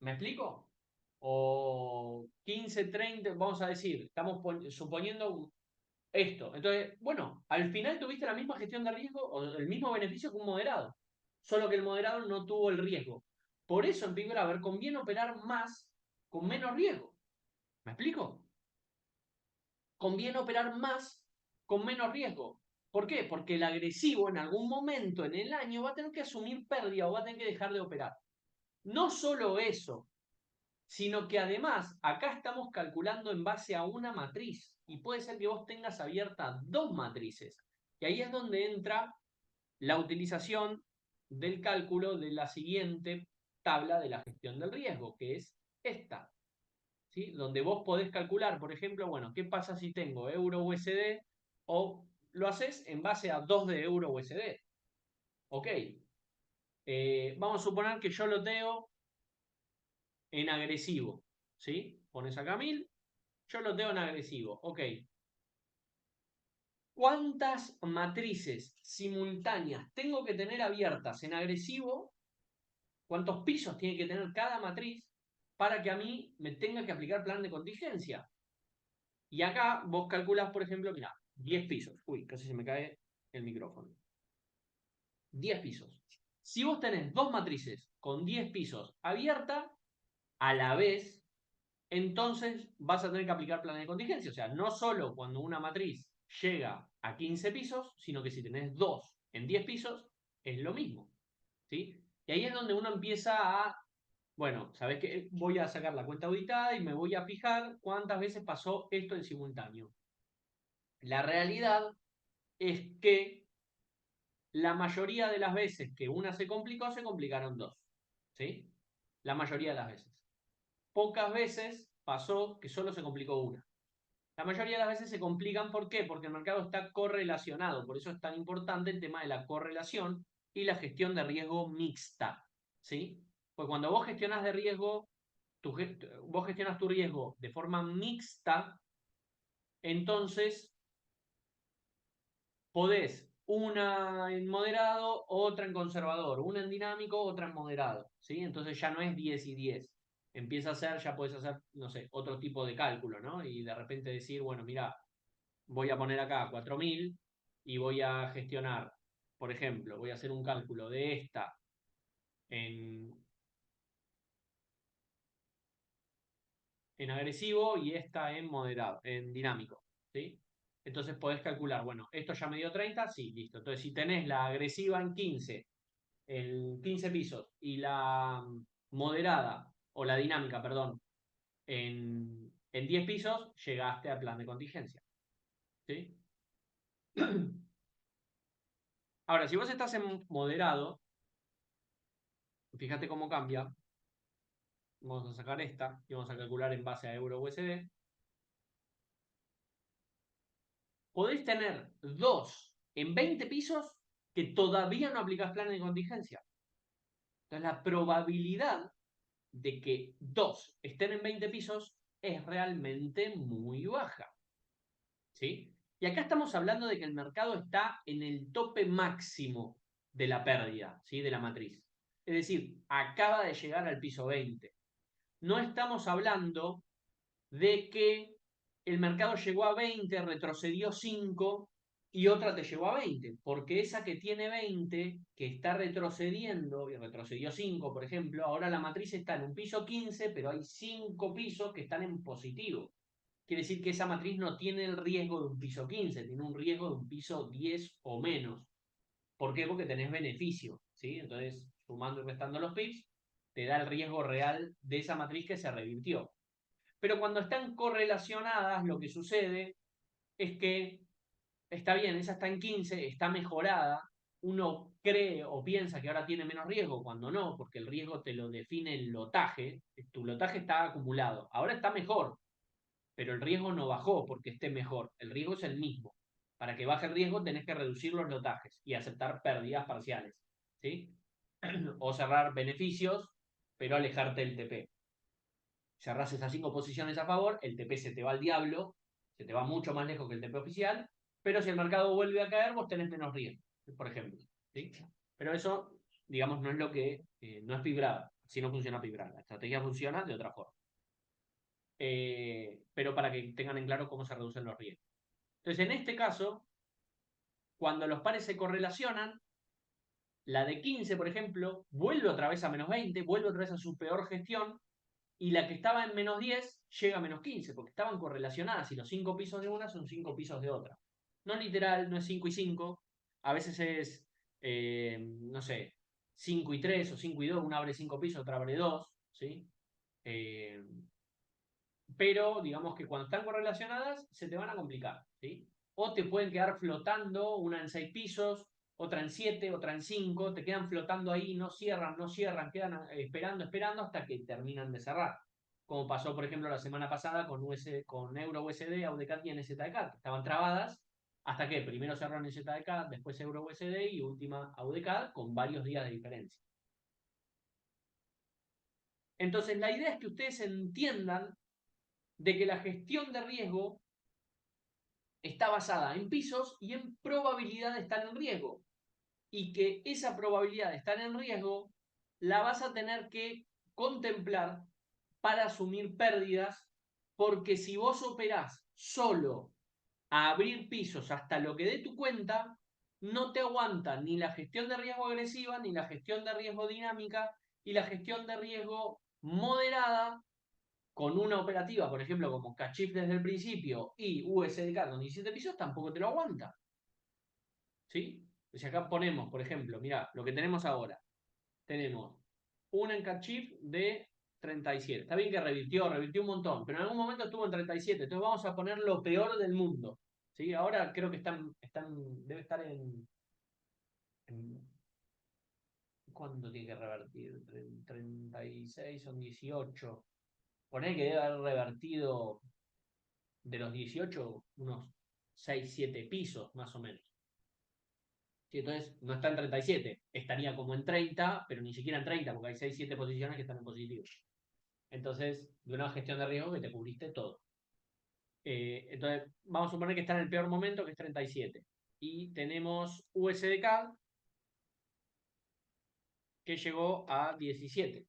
¿Me explico? O 15, 30, vamos a decir, estamos suponiendo esto. Entonces, bueno, al final tuviste la misma gestión de riesgo o el mismo beneficio que un moderado, solo que el moderado no tuvo el riesgo. Por eso en Big Brother conviene operar más con menos riesgo. ¿Me explico? Conviene operar más con menos riesgo. ¿Por qué? Porque el agresivo en algún momento en el año va a tener que asumir pérdida o va a tener que dejar de operar. No solo eso, sino que además acá estamos calculando en base a una matriz y puede ser que vos tengas abiertas 2 matrices. Y ahí es donde entra la utilización del cálculo de la siguiente tabla de la gestión del riesgo, que es esta. ¿Sí? Donde vos podés calcular, por ejemplo, bueno, ¿qué pasa si tengo euro USD? O lo haces en base a 2 de euro USD. Ok. Vamos a suponer que yo lo tengo en agresivo. ¿Sí? Pones acá 1000, yo lo tengo en agresivo. Ok. ¿cuántas matrices simultáneas tengo que tener abiertas en agresivo? ¿Cuántos pisos tiene que tener cada matriz para que a mí me tenga que aplicar plan de contingencia? Y acá vos calculás, por ejemplo, mirá, 10 pisos. Uy, casi se me cae el micrófono. 10 pisos. Si vos tenés dos matrices con 10 pisos abiertas a la vez, entonces vas a tener que aplicar plan de contingencia. O sea, no solo cuando una matriz llega a 15 pisos, sino que si tenés dos en 10 pisos, es lo mismo. ¿Sí? Y ahí es donde uno empieza a, bueno, ¿sabés qué? Voy a sacar la cuenta auditada y me voy a fijar cuántas veces pasó esto en simultáneo. La realidad es que la mayoría de las veces que una se complicó, se complicaron dos. ¿Sí? La mayoría de las veces. Pocas veces pasó que solo se complicó una. La mayoría de las veces se complican, ¿por qué? Porque el mercado está correlacionado. Por eso es tan importante el tema de la correlación y la gestión de riesgo mixta. ¿Sí? Pues cuando vos gestionas de riesgo, vos gestionas tu riesgo de forma mixta, entonces podés una en moderado, otra en conservador, una en dinámico, otra en moderado, ¿sí? Entonces ya no es 10 y 10. Empieza a ser, ya puedes hacer, no sé, otro tipo de cálculo, ¿no? Y de repente decir, bueno, mira, voy a poner acá 4000 y voy a gestionar, por ejemplo, voy a hacer un cálculo de esta en, en agresivo y esta en moderado, en dinámico, ¿sí? Entonces podés calcular, bueno, esto ya me dio 30, sí, listo. Entonces si tenés la agresiva en 15 pisos y la moderada, o la dinámica, perdón, en 10 pisos, llegaste al plan de contingencia, ¿sí? Ahora, si vos estás en moderado, fíjate cómo cambia. Vamos a sacar esta y vamos a calcular en base a euro USD. Podéis tener dos en 20 pisos que todavía no aplicás plan de contingencia. Entonces, la probabilidad de que dos estén en 20 pisos es realmente muy baja. ¿Sí? Y acá estamos hablando de que el mercado está en el tope máximo de la pérdida, ¿sí? De la matriz. Es decir, acaba de llegar al piso 20. No estamos hablando de que el mercado llegó a 20, retrocedió 5 y otra te llegó a 20, porque esa que tiene 20, que está retrocediendo y retrocedió 5, por ejemplo, ahora la matriz está en un piso 15, pero hay 5 pisos que están en positivo. Quiere decir que esa matriz no tiene el riesgo de un piso 15, tiene un riesgo de un piso 10 o menos. ¿Por qué? Porque tenés beneficio, ¿sí? Entonces, sumando y restando los pips, te da el riesgo real de esa matriz que se revirtió. Pero cuando están correlacionadas, lo que sucede es que está bien, esa está en 15, está mejorada, uno cree o piensa que ahora tiene menos riesgo, cuando no, porque el riesgo te lo define el lotaje, tu lotaje está acumulado, ahora está mejor, pero el riesgo no bajó porque esté mejor, el riesgo es el mismo. Para que baje el riesgo tenés que reducir los lotajes y aceptar pérdidas parciales, ¿sí? O cerrar beneficios, pero alejarte del TP. Cerrás esas 5 posiciones a favor, el TP se te va al diablo, se te va mucho más lejos que el TP oficial, pero si el mercado vuelve a caer, vos tenés menos riesgo, por ejemplo. ¿Sí? Pero eso, digamos, no es lo que, no es fibrada, así no funciona fibrada. La estrategia funciona de otra forma. Pero para que tengan en claro cómo se reducen los riesgos. Entonces, en este caso, cuando los pares se correlacionan, la de 15, por ejemplo, vuelve otra vez a menos 20, vuelve otra vez a su peor gestión, y la que estaba en menos 10 llega a menos 15, porque estaban correlacionadas y los 5 pisos de una son 5 pisos de otra. No literal, no es 5 y 5, a veces es, no sé, 5 y 3 o 5 y 2, una abre 5 pisos, otra abre 2, ¿sí? Eh, pero digamos que cuando están correlacionadas se te van a complicar, ¿sí? O te pueden quedar flotando, una en 6 pisos, otra en 7, otra en 5, te quedan flotando ahí, no cierran, no cierran, quedan esperando, esperando hasta que terminan de cerrar. Como pasó, por ejemplo, la semana pasada con Euro USD, AUDCAT y NZDCAT, que estaban trabadas hasta que primero cerraron NZDCAT, después Euro USD y última AUDCAT con varios días de diferencia. Entonces, la idea es que ustedes entiendan de que la gestión de riesgo está basada en pisos y en probabilidad de estar en riesgo. Y que esa probabilidad de estar en riesgo la vas a tener que contemplar para asumir pérdidas, porque si vos operás solo a abrir pisos hasta lo que dé tu cuenta, no te aguanta ni la gestión de riesgo agresiva, ni la gestión de riesgo dinámica, y la gestión de riesgo moderada con una operativa, por ejemplo, como Cachif desde el principio y USDK con 17 pisos, tampoco te lo aguanta. ¿Sí? Si acá ponemos, por ejemplo, mira, lo que tenemos ahora, tenemos un Encachif de 37. Está bien que revirtió un montón, pero en algún momento estuvo en 37. Entonces vamos a poner lo peor del mundo. ¿Sí? Ahora creo que debe estar en ¿cuánto tiene que revertir? 36 son 18. Poner que debe haber revertido de los 18 unos 6, 7 pisos más o menos. Sí, entonces no está en 37, estaría como en 30, pero ni siquiera en 30, porque hay 6, 7 posiciones que están en positivo. Entonces, de una gestión de riesgo que te cubriste todo. Entonces, vamos a suponer que está en el peor momento, que es 37. Y tenemos USDK, que llegó a 17.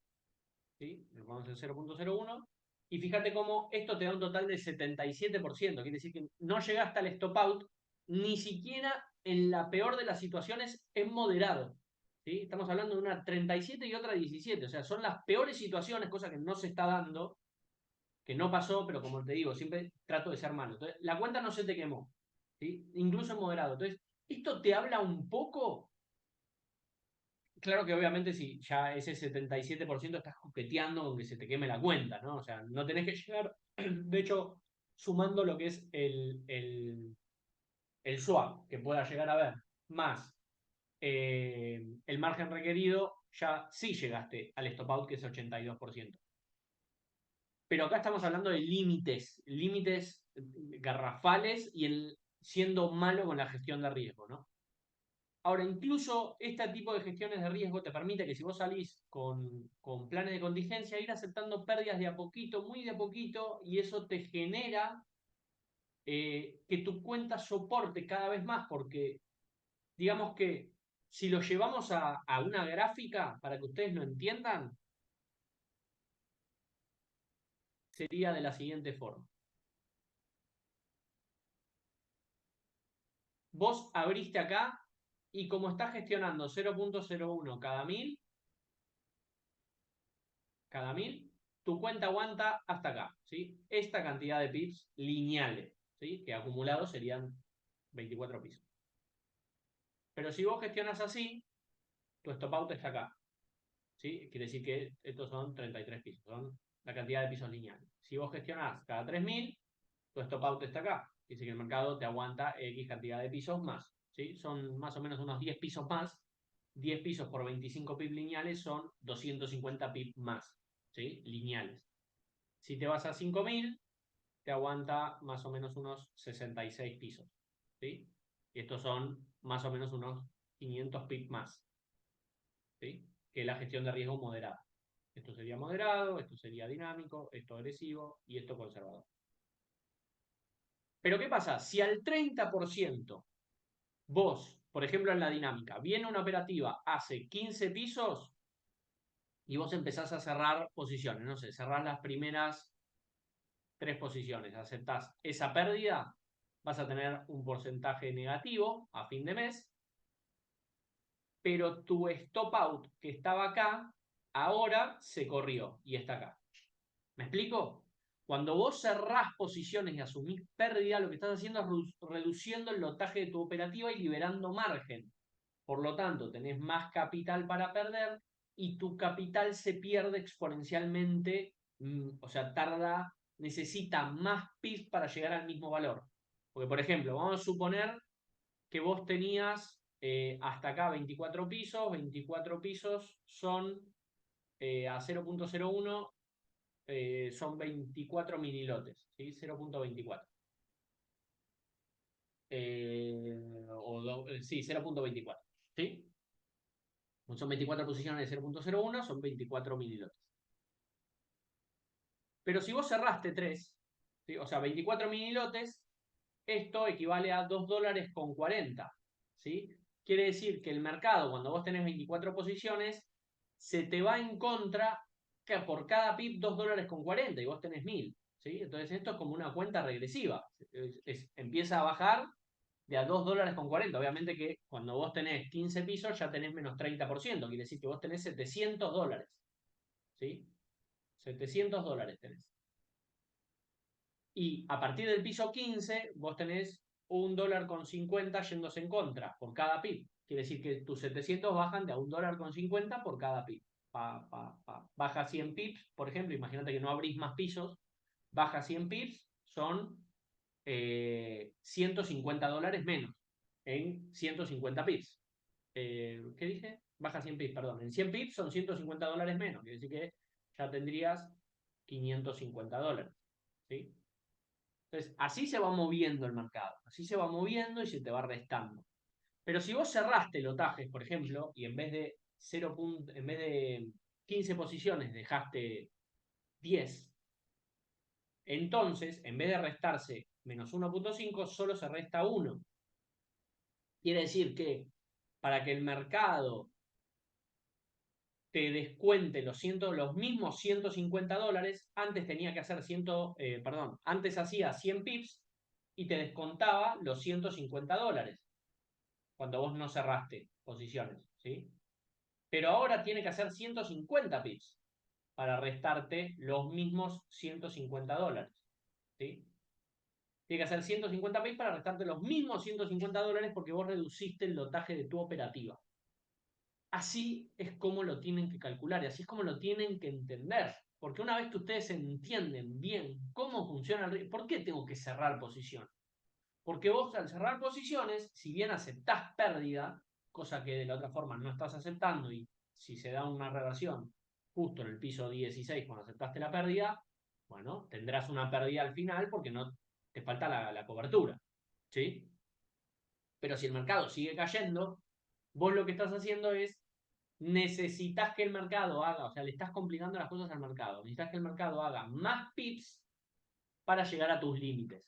¿Sí? Vamos en 0.01. Y fíjate cómo esto te da un total de 77%. Quiere decir que no llegaste al stop out, ni siquiera en la peor de las situaciones es moderado. ¿Sí? Estamos hablando de una 37 y otra 17. O sea, son las peores situaciones, cosa que no se está dando, que no pasó, pero como te digo, siempre trato de ser malo. Entonces, la cuenta no se te quemó. ¿Sí? Incluso en moderado. Entonces, esto te habla un poco. Claro que obviamente si ya ese 77% estás coqueteando con que se te queme la cuenta, ¿no? O sea, no tenés que llegar, de hecho, sumando lo que es el swap que pueda llegar a ver, más el margen requerido, ya sí llegaste al stop out, que es 82%. Pero acá estamos hablando de límites garrafales y siendo malo con la gestión de riesgo, ¿no? Ahora, incluso este tipo de gestiones de riesgo te permite que si vos salís con planes de contingencia, ir aceptando pérdidas de a poquito, muy de a poquito, y eso te genera que tu cuenta soporte cada vez más, porque digamos que si lo llevamos a una gráfica, para que ustedes lo entiendan, sería de la siguiente forma. Vos abriste acá y como estás gestionando 0.01 cada 1000, tu cuenta aguanta hasta acá, ¿sí? Esta cantidad de pips lineales, ¿sí? Que acumulados serían 24 pisos. Pero si vos gestionas así, tu stop out está acá, ¿sí? Quiere decir que estos son 33 pisos, son la cantidad de pisos lineales. Si vos gestionás cada 3000, tu stop out está acá. Quiere decir que el mercado te aguanta X cantidad de pisos más, ¿sí? Son más o menos unos 10 pisos más. 10 pisos por 25 pips lineales son 250 pips más, ¿sí? Lineales. Si te vas a 5000, te aguanta más o menos unos 66 pisos. ¿Sí? Y estos son más o menos unos 500 pips más. ¿Sí? Que la gestión de riesgo moderada. Esto sería moderado, esto sería dinámico, esto agresivo y esto conservador. Pero ¿qué pasa? Si al 30% vos, por ejemplo en la dinámica, viene una operativa, hace 15 pisos y vos empezás a cerrar posiciones, no sé, cerrás las primeras 3 posiciones, aceptás esa pérdida, vas a tener un porcentaje negativo a fin de mes, pero tu stop out que estaba acá, ahora se corrió y está acá. ¿Me explico? Cuando vos cerrás posiciones y asumís pérdida, lo que estás haciendo es reduciendo el lotaje de tu operativa y liberando margen. Por lo tanto, tenés más capital para perder y tu capital se pierde exponencialmente, o sea, necesita más PIB para llegar al mismo valor. Porque, por ejemplo, vamos a suponer que vos tenías hasta acá 24 pisos son a 0.01, son 24 minilotes, ¿sí? 0.24. Sí, 0.24, ¿sí? Son 24 posiciones de 0.01, son 24 minilotes. Pero si vos cerraste 3, ¿sí? O sea, 24 minilotes, esto equivale a 2 dólares con 40, ¿sí? Quiere decir que el mercado, cuando vos tenés 24 posiciones, se te va en contra que por cada pip 2 dólares con 40 y vos tenés 1000, ¿sí? Entonces esto es como una cuenta regresiva. Empieza a bajar de a 2 dólares con 40. Obviamente que cuando vos tenés 15 pisos ya tenés menos 30%, quiere decir que vos tenés 700 dólares, ¿sí? 700 dólares tenés. Y a partir del piso 15, vos tenés 1 dólar con 50 yéndose en contra por cada pip. Quiere decir que tus 700 bajan de a 1 dólar con 50 por cada pip. Baja 100 pips, por ejemplo, imagínate que no abrís más pisos, baja 100 pips, son 150 dólares menos en 150 pips. ¿Qué dije? Baja 100 pips, perdón. En 100 pips son 150 dólares menos. Quiere decir que ya tendrías 550 dólares. ¿Sí? Entonces, así se va moviendo el mercado. Así se va moviendo y se te va restando. Pero si vos cerraste lotajes, por ejemplo, y en vez de 0. En vez de 15 posiciones dejaste 10, entonces, en vez de restarse menos 1.5, solo se resta 1. Quiere decir que para que el mercado te descuente los mismos 150 dólares, antes tenía que hacer antes hacía 100 pips y te descontaba los 150 dólares cuando vos no cerraste posiciones, ¿sí? Pero ahora tiene que hacer 150 pips para restarte los mismos 150 dólares, ¿sí? Tiene que hacer 150 pips para restarte los mismos 150 dólares porque vos reduciste el lotaje de tu operativa. Así es como lo tienen que calcular y así es como lo tienen que entender. Porque una vez que ustedes entienden bien cómo funciona el riesgo, ¿por qué tengo que cerrar posición? Porque vos al cerrar posiciones, si bien aceptás pérdida, cosa que de la otra forma no estás aceptando, y si se da una reversión justo en el piso 16 cuando aceptaste la pérdida, bueno, tendrás una pérdida al final porque no te falta la cobertura, ¿sí? Pero si el mercado sigue cayendo, vos lo que estás haciendo es necesitas que el mercado haga, o sea, le estás complicando las cosas al mercado, necesitas que el mercado haga más pips para llegar a tus límites,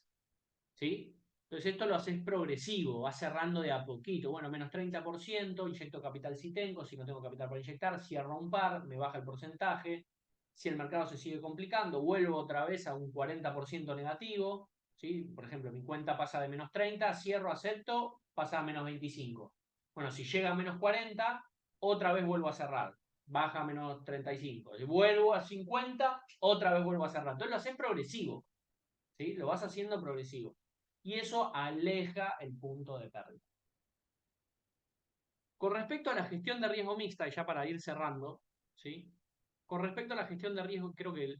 ¿sí? Entonces esto lo haces progresivo, vas cerrando de a poquito, bueno, menos 30%, inyecto capital si tengo, si no tengo capital para inyectar, cierro un par, me baja el porcentaje, si el mercado se sigue complicando, vuelvo otra vez a un 40% negativo, ¿sí? Por ejemplo, mi cuenta pasa de menos 30, cierro, acepto, pasa a menos 25. Bueno, si llega a menos 40, otra vez vuelvo a cerrar, baja a menos 35. Si vuelvo a 50, otra vez vuelvo a cerrar. Entonces lo haces progresivo, ¿sí? Lo vas haciendo progresivo. Y eso aleja el punto de pérdida. Con respecto a la gestión de riesgo mixta, y ya para ir cerrando, ¿sí? Con respecto a la gestión de riesgo, creo que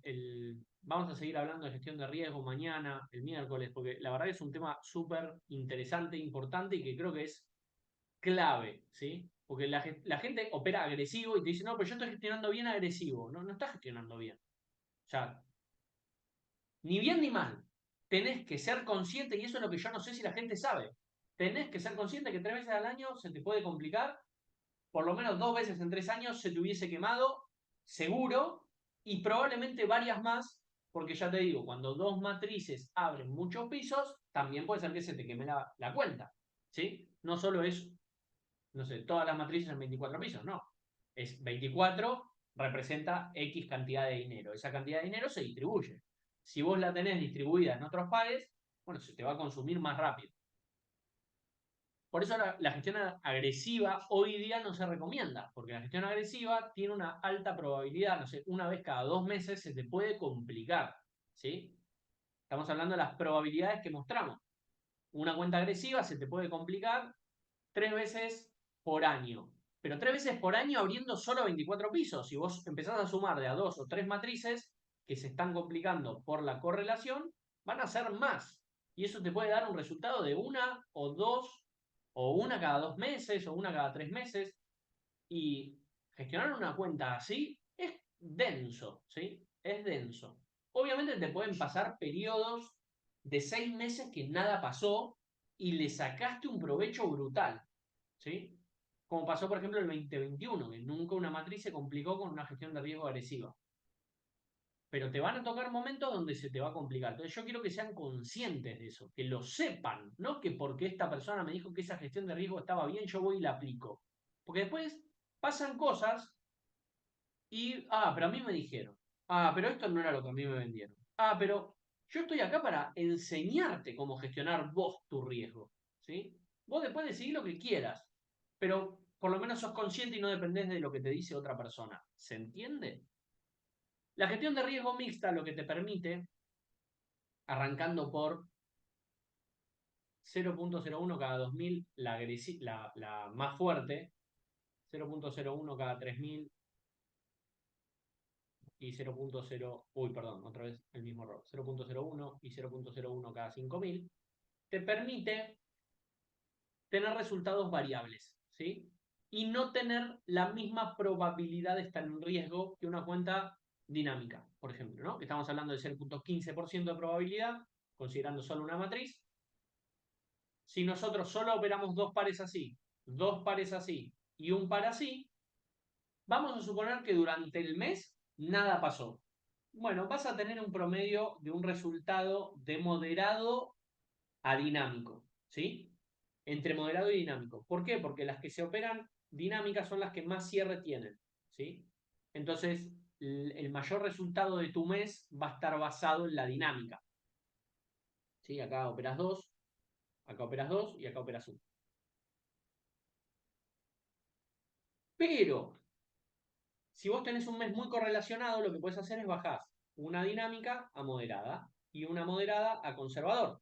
vamos a seguir hablando de gestión de riesgo mañana, el miércoles, porque la verdad es un tema súper interesante, importante y que creo que es clave, ¿sí? Porque la gente opera agresivo y te dice, no, pero yo estoy gestionando bien agresivo. No, no estás gestionando bien. O sea, ni bien ni mal. Tenés que ser consciente, y eso es lo que yo no sé si la gente sabe. Tenés que ser consciente que 3 veces al año se te puede complicar, por lo menos 2 veces en 3 años se te hubiese quemado, seguro, y probablemente varias más, porque ya te digo, cuando 2 matrices abren muchos pisos, también puede ser que se te queme la cuenta. ¿Sí? No solo es, no sé, todas las matrices en 24 pisos, no. Es 24 representa X cantidad de dinero. Esa cantidad de dinero se distribuye. Si vos la tenés distribuida en otros pares, bueno, se te va a consumir más rápido. Por eso la gestión agresiva hoy día no se recomienda, porque la gestión agresiva tiene una alta probabilidad, no sé, una vez cada 2 meses se te puede complicar, ¿sí? Estamos hablando de las probabilidades que mostramos. Una cuenta agresiva se te puede complicar 3 veces por año, pero 3 veces por año abriendo solo 24 pisos. Si vos empezás a sumar de a 2 o 3 matrices que se están complicando por la correlación, van a ser más. Y eso te puede dar un resultado de una o dos, o una cada 2 meses, o una cada 3 meses. Y gestionar una cuenta así es denso, ¿sí? Es denso. Obviamente te pueden pasar periodos de 6 meses que nada pasó y le sacaste un provecho brutal, ¿sí? Como pasó, por ejemplo, el 2021, que nunca una matriz se complicó con una gestión de riesgo agresiva. pero te van a tocar momentos donde se te va a complicar. Entonces yo quiero que sean conscientes de eso, que lo sepan, no que porque esta persona me dijo que esa gestión de riesgo estaba bien, yo voy y la aplico. Porque después pasan cosas y, pero a mí me dijeron, pero esto no era lo que a mí me vendieron. Pero yo estoy acá para enseñarte cómo gestionar vos tu riesgo, ¿sí? Vos después decidís lo que quieras, pero por lo menos sos consciente y no dependés de lo que te dice otra persona. ¿Se entiende? La gestión de riesgo mixta lo que te permite, arrancando por 0.01 cada 2000, la más fuerte, 0.01 cada 3000 y 0.0, uy, perdón, otra vez el mismo error, 0.01 y 0.01 cada 5000, te permite tener resultados variables, ¿sí? Y no tener la misma probabilidad de estar en riesgo que una cuenta dinámica, por ejemplo, ¿no? Que estamos hablando de 0.15% de probabilidad, considerando solo una matriz. Si nosotros solo operamos dos pares así y un par así, vamos a suponer que durante el mes nada pasó. Bueno, vas a tener un promedio de un resultado de moderado a dinámico, ¿sí? Entre moderado y dinámico. ¿Por qué? Porque las que se operan dinámicas son las que más cierre tienen, ¿sí? Entonces, el mayor resultado de tu mes va a estar basado en la dinámica, ¿sí? Acá operas dos y acá operas uno. Pero, si vos tenés un mes muy correlacionado, lo que puedes hacer es bajar una dinámica a moderada y una moderada a conservador.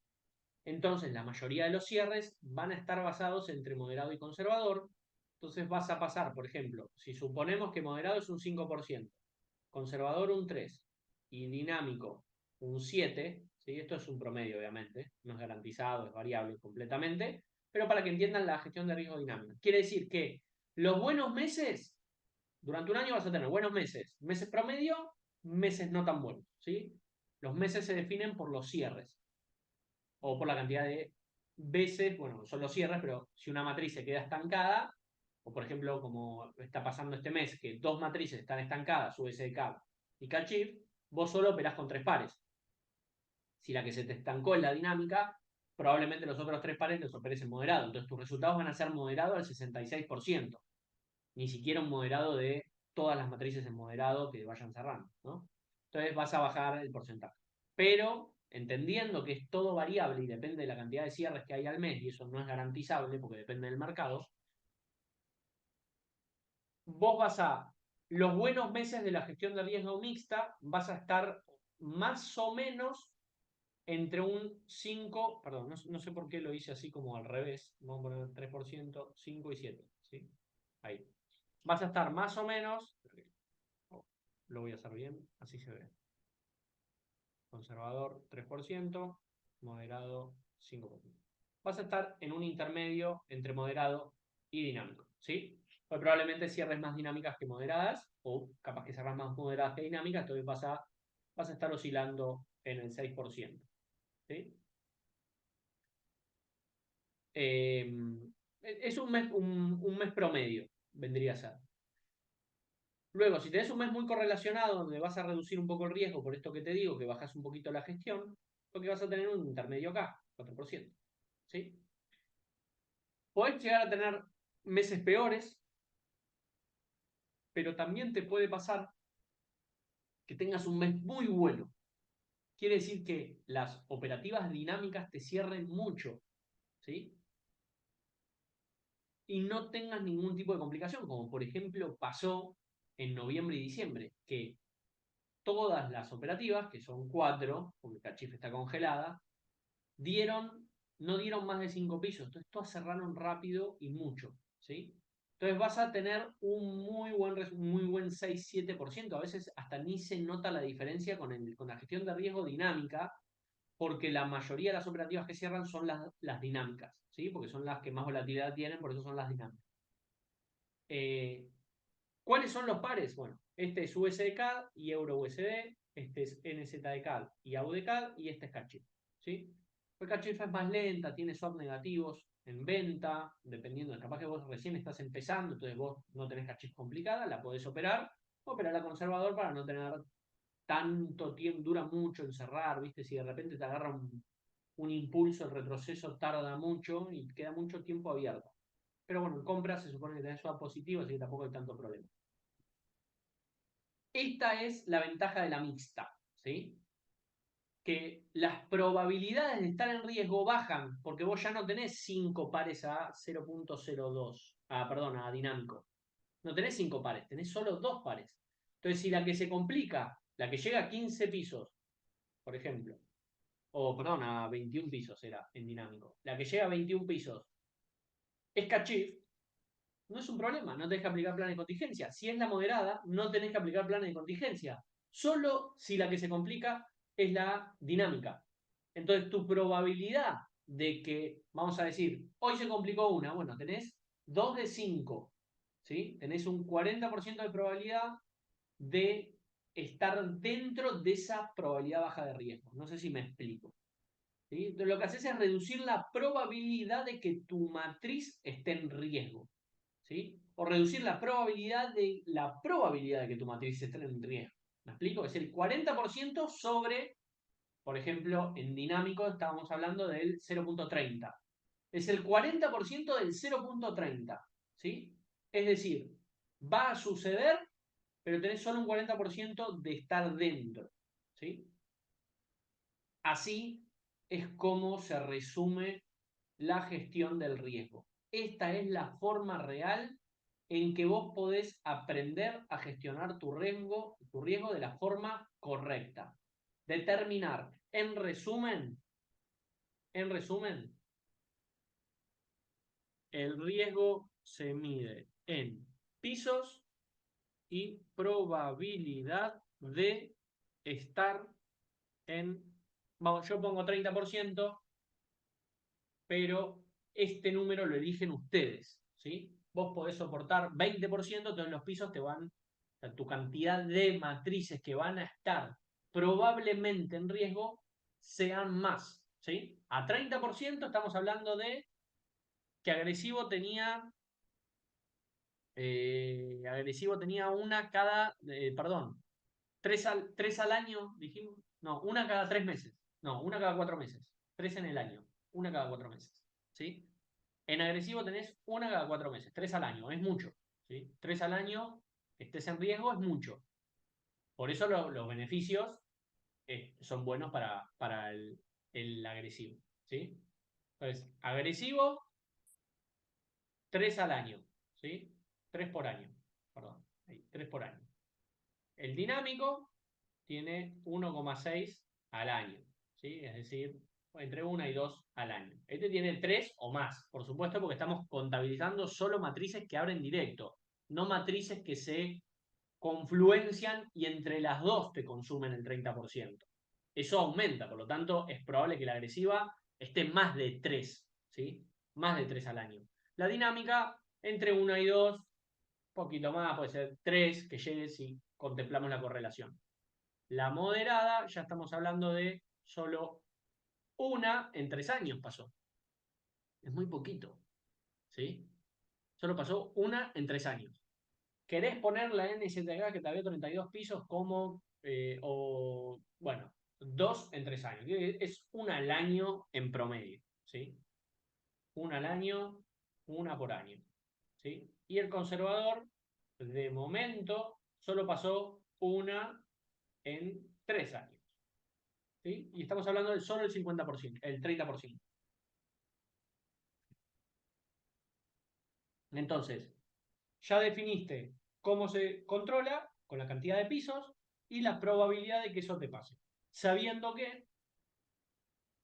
Entonces, la mayoría de los cierres van a estar basados entre moderado y conservador. Entonces vas a pasar, por ejemplo, si suponemos que moderado es un 5%, conservador un 3% y dinámico un 7%, ¿sí? Esto es un promedio, obviamente, no es garantizado, es variable completamente, pero para que entiendan la gestión de riesgo dinámico. Quiere decir que los buenos meses, durante un año vas a tener buenos meses, meses promedio, meses no tan buenos, ¿sí? Los meses se definen por los cierres o por la cantidad de veces, bueno, son los cierres, pero si una matriz se queda estancada, o por ejemplo, como está pasando este mes, que dos matrices están estancadas, USDK y CACHIF, vos solo operás con tres pares. Si la que se te estancó es la dinámica, probablemente los otros tres pares los operes en moderado. Entonces tus resultados van a ser moderados al 66%. Ni siquiera un moderado de todas las matrices en moderado que vayan cerrando, ¿no? Entonces vas a bajar el porcentaje. Pero entendiendo que es todo variable y depende de la cantidad de cierres que hay al mes, y eso no es garantizable porque depende del mercado, vos vas a, los buenos meses de la gestión de riesgo mixta, vas a estar más o menos entre un 5, perdón, no sé por qué lo hice así como al revés, vamos a poner 3%, 5 y 7, ¿sí? Ahí. Vas a estar más o menos, lo voy a hacer bien, así se ve. Conservador 3%, moderado 5%. Vas a estar en un intermedio entre moderado y dinámico, ¿sí? Pues probablemente cierres más dinámicas que moderadas, o capaz que cierras más moderadas que dinámicas, entonces vas a estar oscilando en el 6%, ¿sí? Es un mes promedio, vendría a ser. Luego, si tenés un mes muy correlacionado, donde vas a reducir un poco el riesgo, por esto que te digo, que bajas un poquito la gestión, lo que vas a tener un intermedio acá, 4%. ¿Sí? Podés llegar a tener meses peores, pero también te puede pasar que tengas un mes muy bueno. Quiere decir que las operativas dinámicas te cierren mucho, ¿sí? Y no tengas ningún tipo de complicación, como por ejemplo pasó en noviembre y diciembre, que todas las operativas, que son 4, porque Cachif está congelada, no dieron más de 5 pisos. Entonces todas cerraron rápido y mucho, ¿sí? Entonces vas a tener un muy buen 6-7%. A veces hasta ni se nota la diferencia con la gestión de riesgo dinámica, porque la mayoría de las operativas que cierran son las dinámicas, ¿sí? Porque son las que más volatilidad tienen, por eso son las dinámicas. ¿Cuáles son los pares? Bueno, este es USDCAD y EURUSD, este es NZDCAD y AUDCAD y este es CACHIF, ¿sí? Pues CACHIF es más lenta, tiene swap negativos en venta, dependiendo, capaz que vos recién estás empezando, entonces vos no tenés CACHIF complicada, la podés operar, operarla conservador para no tener tanto tiempo, dura mucho en cerrar, ¿viste? Si de repente te agarra un impulso, el retroceso tarda mucho y queda mucho tiempo abierto. Pero bueno, en compras se supone que tenés swap positivo, así que tampoco hay tanto problema. Esta es la ventaja de la mixta, ¿sí? Que las probabilidades de estar en riesgo bajan, porque vos ya no tenés 5 pares a 0.02, perdón, a dinámico. No tenés 5 pares, tenés solo 2 pares. Entonces, si la que se complica, la que llega a 15 pisos, por ejemplo, o perdón, a 21 pisos era en dinámico, la que llega a 21 pisos es cachif, no es un problema, no tenés que aplicar planes de contingencia. Si es la moderada, no tenés que aplicar planes de contingencia. Solo si la que se complica es la dinámica. Entonces, tu probabilidad de que, vamos a decir, hoy se complicó una, bueno, tenés 2 de 5, ¿sí? Tenés un 40% de probabilidad de estar dentro de esa probabilidad baja de riesgo. No sé si me explico. ¿Sí? Entonces, lo que haces es reducir la probabilidad de que tu matriz esté en riesgo. ¿Sí? O reducir la probabilidad de que tu matriz esté en riesgo. ¿Me explico? Es el 40% sobre, por ejemplo, en dinámico estábamos hablando del 0.30. Es el 40% del 0.30. ¿Sí? Es decir, va a suceder, pero tenés solo un 40% de estar dentro. ¿Sí? Así es como se resume la gestión del riesgo. Esta es la forma real en que vos podés aprender a gestionar tu riesgo de la forma correcta. Determinar, en resumen, el riesgo se mide en pisos y probabilidad de estar en, vamos, yo pongo 30%, pero este número lo eligen ustedes, ¿sí? Vos podés soportar 20%, entonces los pisos te van, o sea, tu cantidad de matrices que van a estar probablemente en riesgo sean más, ¿sí? A 30% estamos hablando de que agresivo tenía una cada, perdón, tres al año, dijimos, no, una cada 3 meses, no, una cada 4 meses, 3 en el año, una cada 4 meses, ¿sí? En agresivo tenés una cada 4 meses, 3 al año, es mucho, ¿sí? 3 al año, estés en riesgo, es mucho. Por eso los beneficios son buenos para el agresivo, ¿sí? Entonces, agresivo, 3 al año, ¿sí? 3 por año, perdón, 3 por año. El dinámico tiene 1,6 al año, ¿sí? Es decir, entre 1 y 2 al año. Este tiene 3 o más, por supuesto, porque estamos contabilizando solo matrices que abren directo, no matrices que se confluencian y entre las dos te consumen el 30%. Eso aumenta, por lo tanto, es probable que la agresiva esté más de 3, ¿sí? Más de 3 al año. La dinámica, entre 1 y 2, poquito más, puede ser 3, que llegue si contemplamos la correlación. La moderada, ya estamos hablando de solo una en 3 años pasó. Es muy poquito, ¿sí? Solo pasó una en 3 años. ¿Querés poner la NZK que te había 32 pisos como, o, bueno, 2 en 3 años? Es una al año en promedio, ¿sí? Una al año, una por año, ¿sí? Y el conservador, de momento, solo pasó una en 3 años, ¿sí? Y estamos hablando de solo el 50%, el 30%. Entonces, ya definiste cómo se controla con la cantidad de pisos y la probabilidad de que eso te pase. Sabiendo que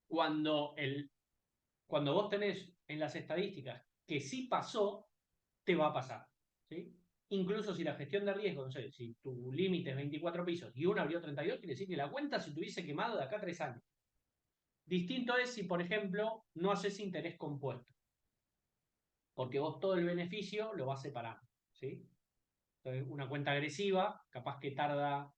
cuando, cuando vos tenés en las estadísticas que sí pasó, te va a pasar, ¿sí? Incluso si la gestión de riesgo, no sé, si tu límite es 24 pisos y uno abrió 32, quiere decir que la cuenta se tuviese quemado de acá a 3 años. Distinto es si, por ejemplo, no haces interés compuesto, porque vos todo el beneficio lo vas separando, ¿sí? Entonces, una cuenta agresiva, capaz que tarda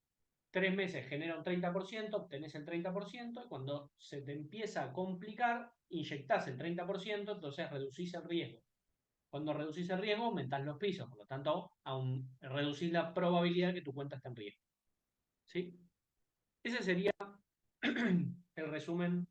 3 meses, genera un 30%, obtenés el 30%, y cuando se te empieza a complicar, inyectás el 30%, entonces reducís el riesgo. Cuando reducís el riesgo, aumentás los pisos, por lo tanto, reducís la probabilidad de que tu cuenta esté en riesgo. ¿Sí? Ese sería el resumen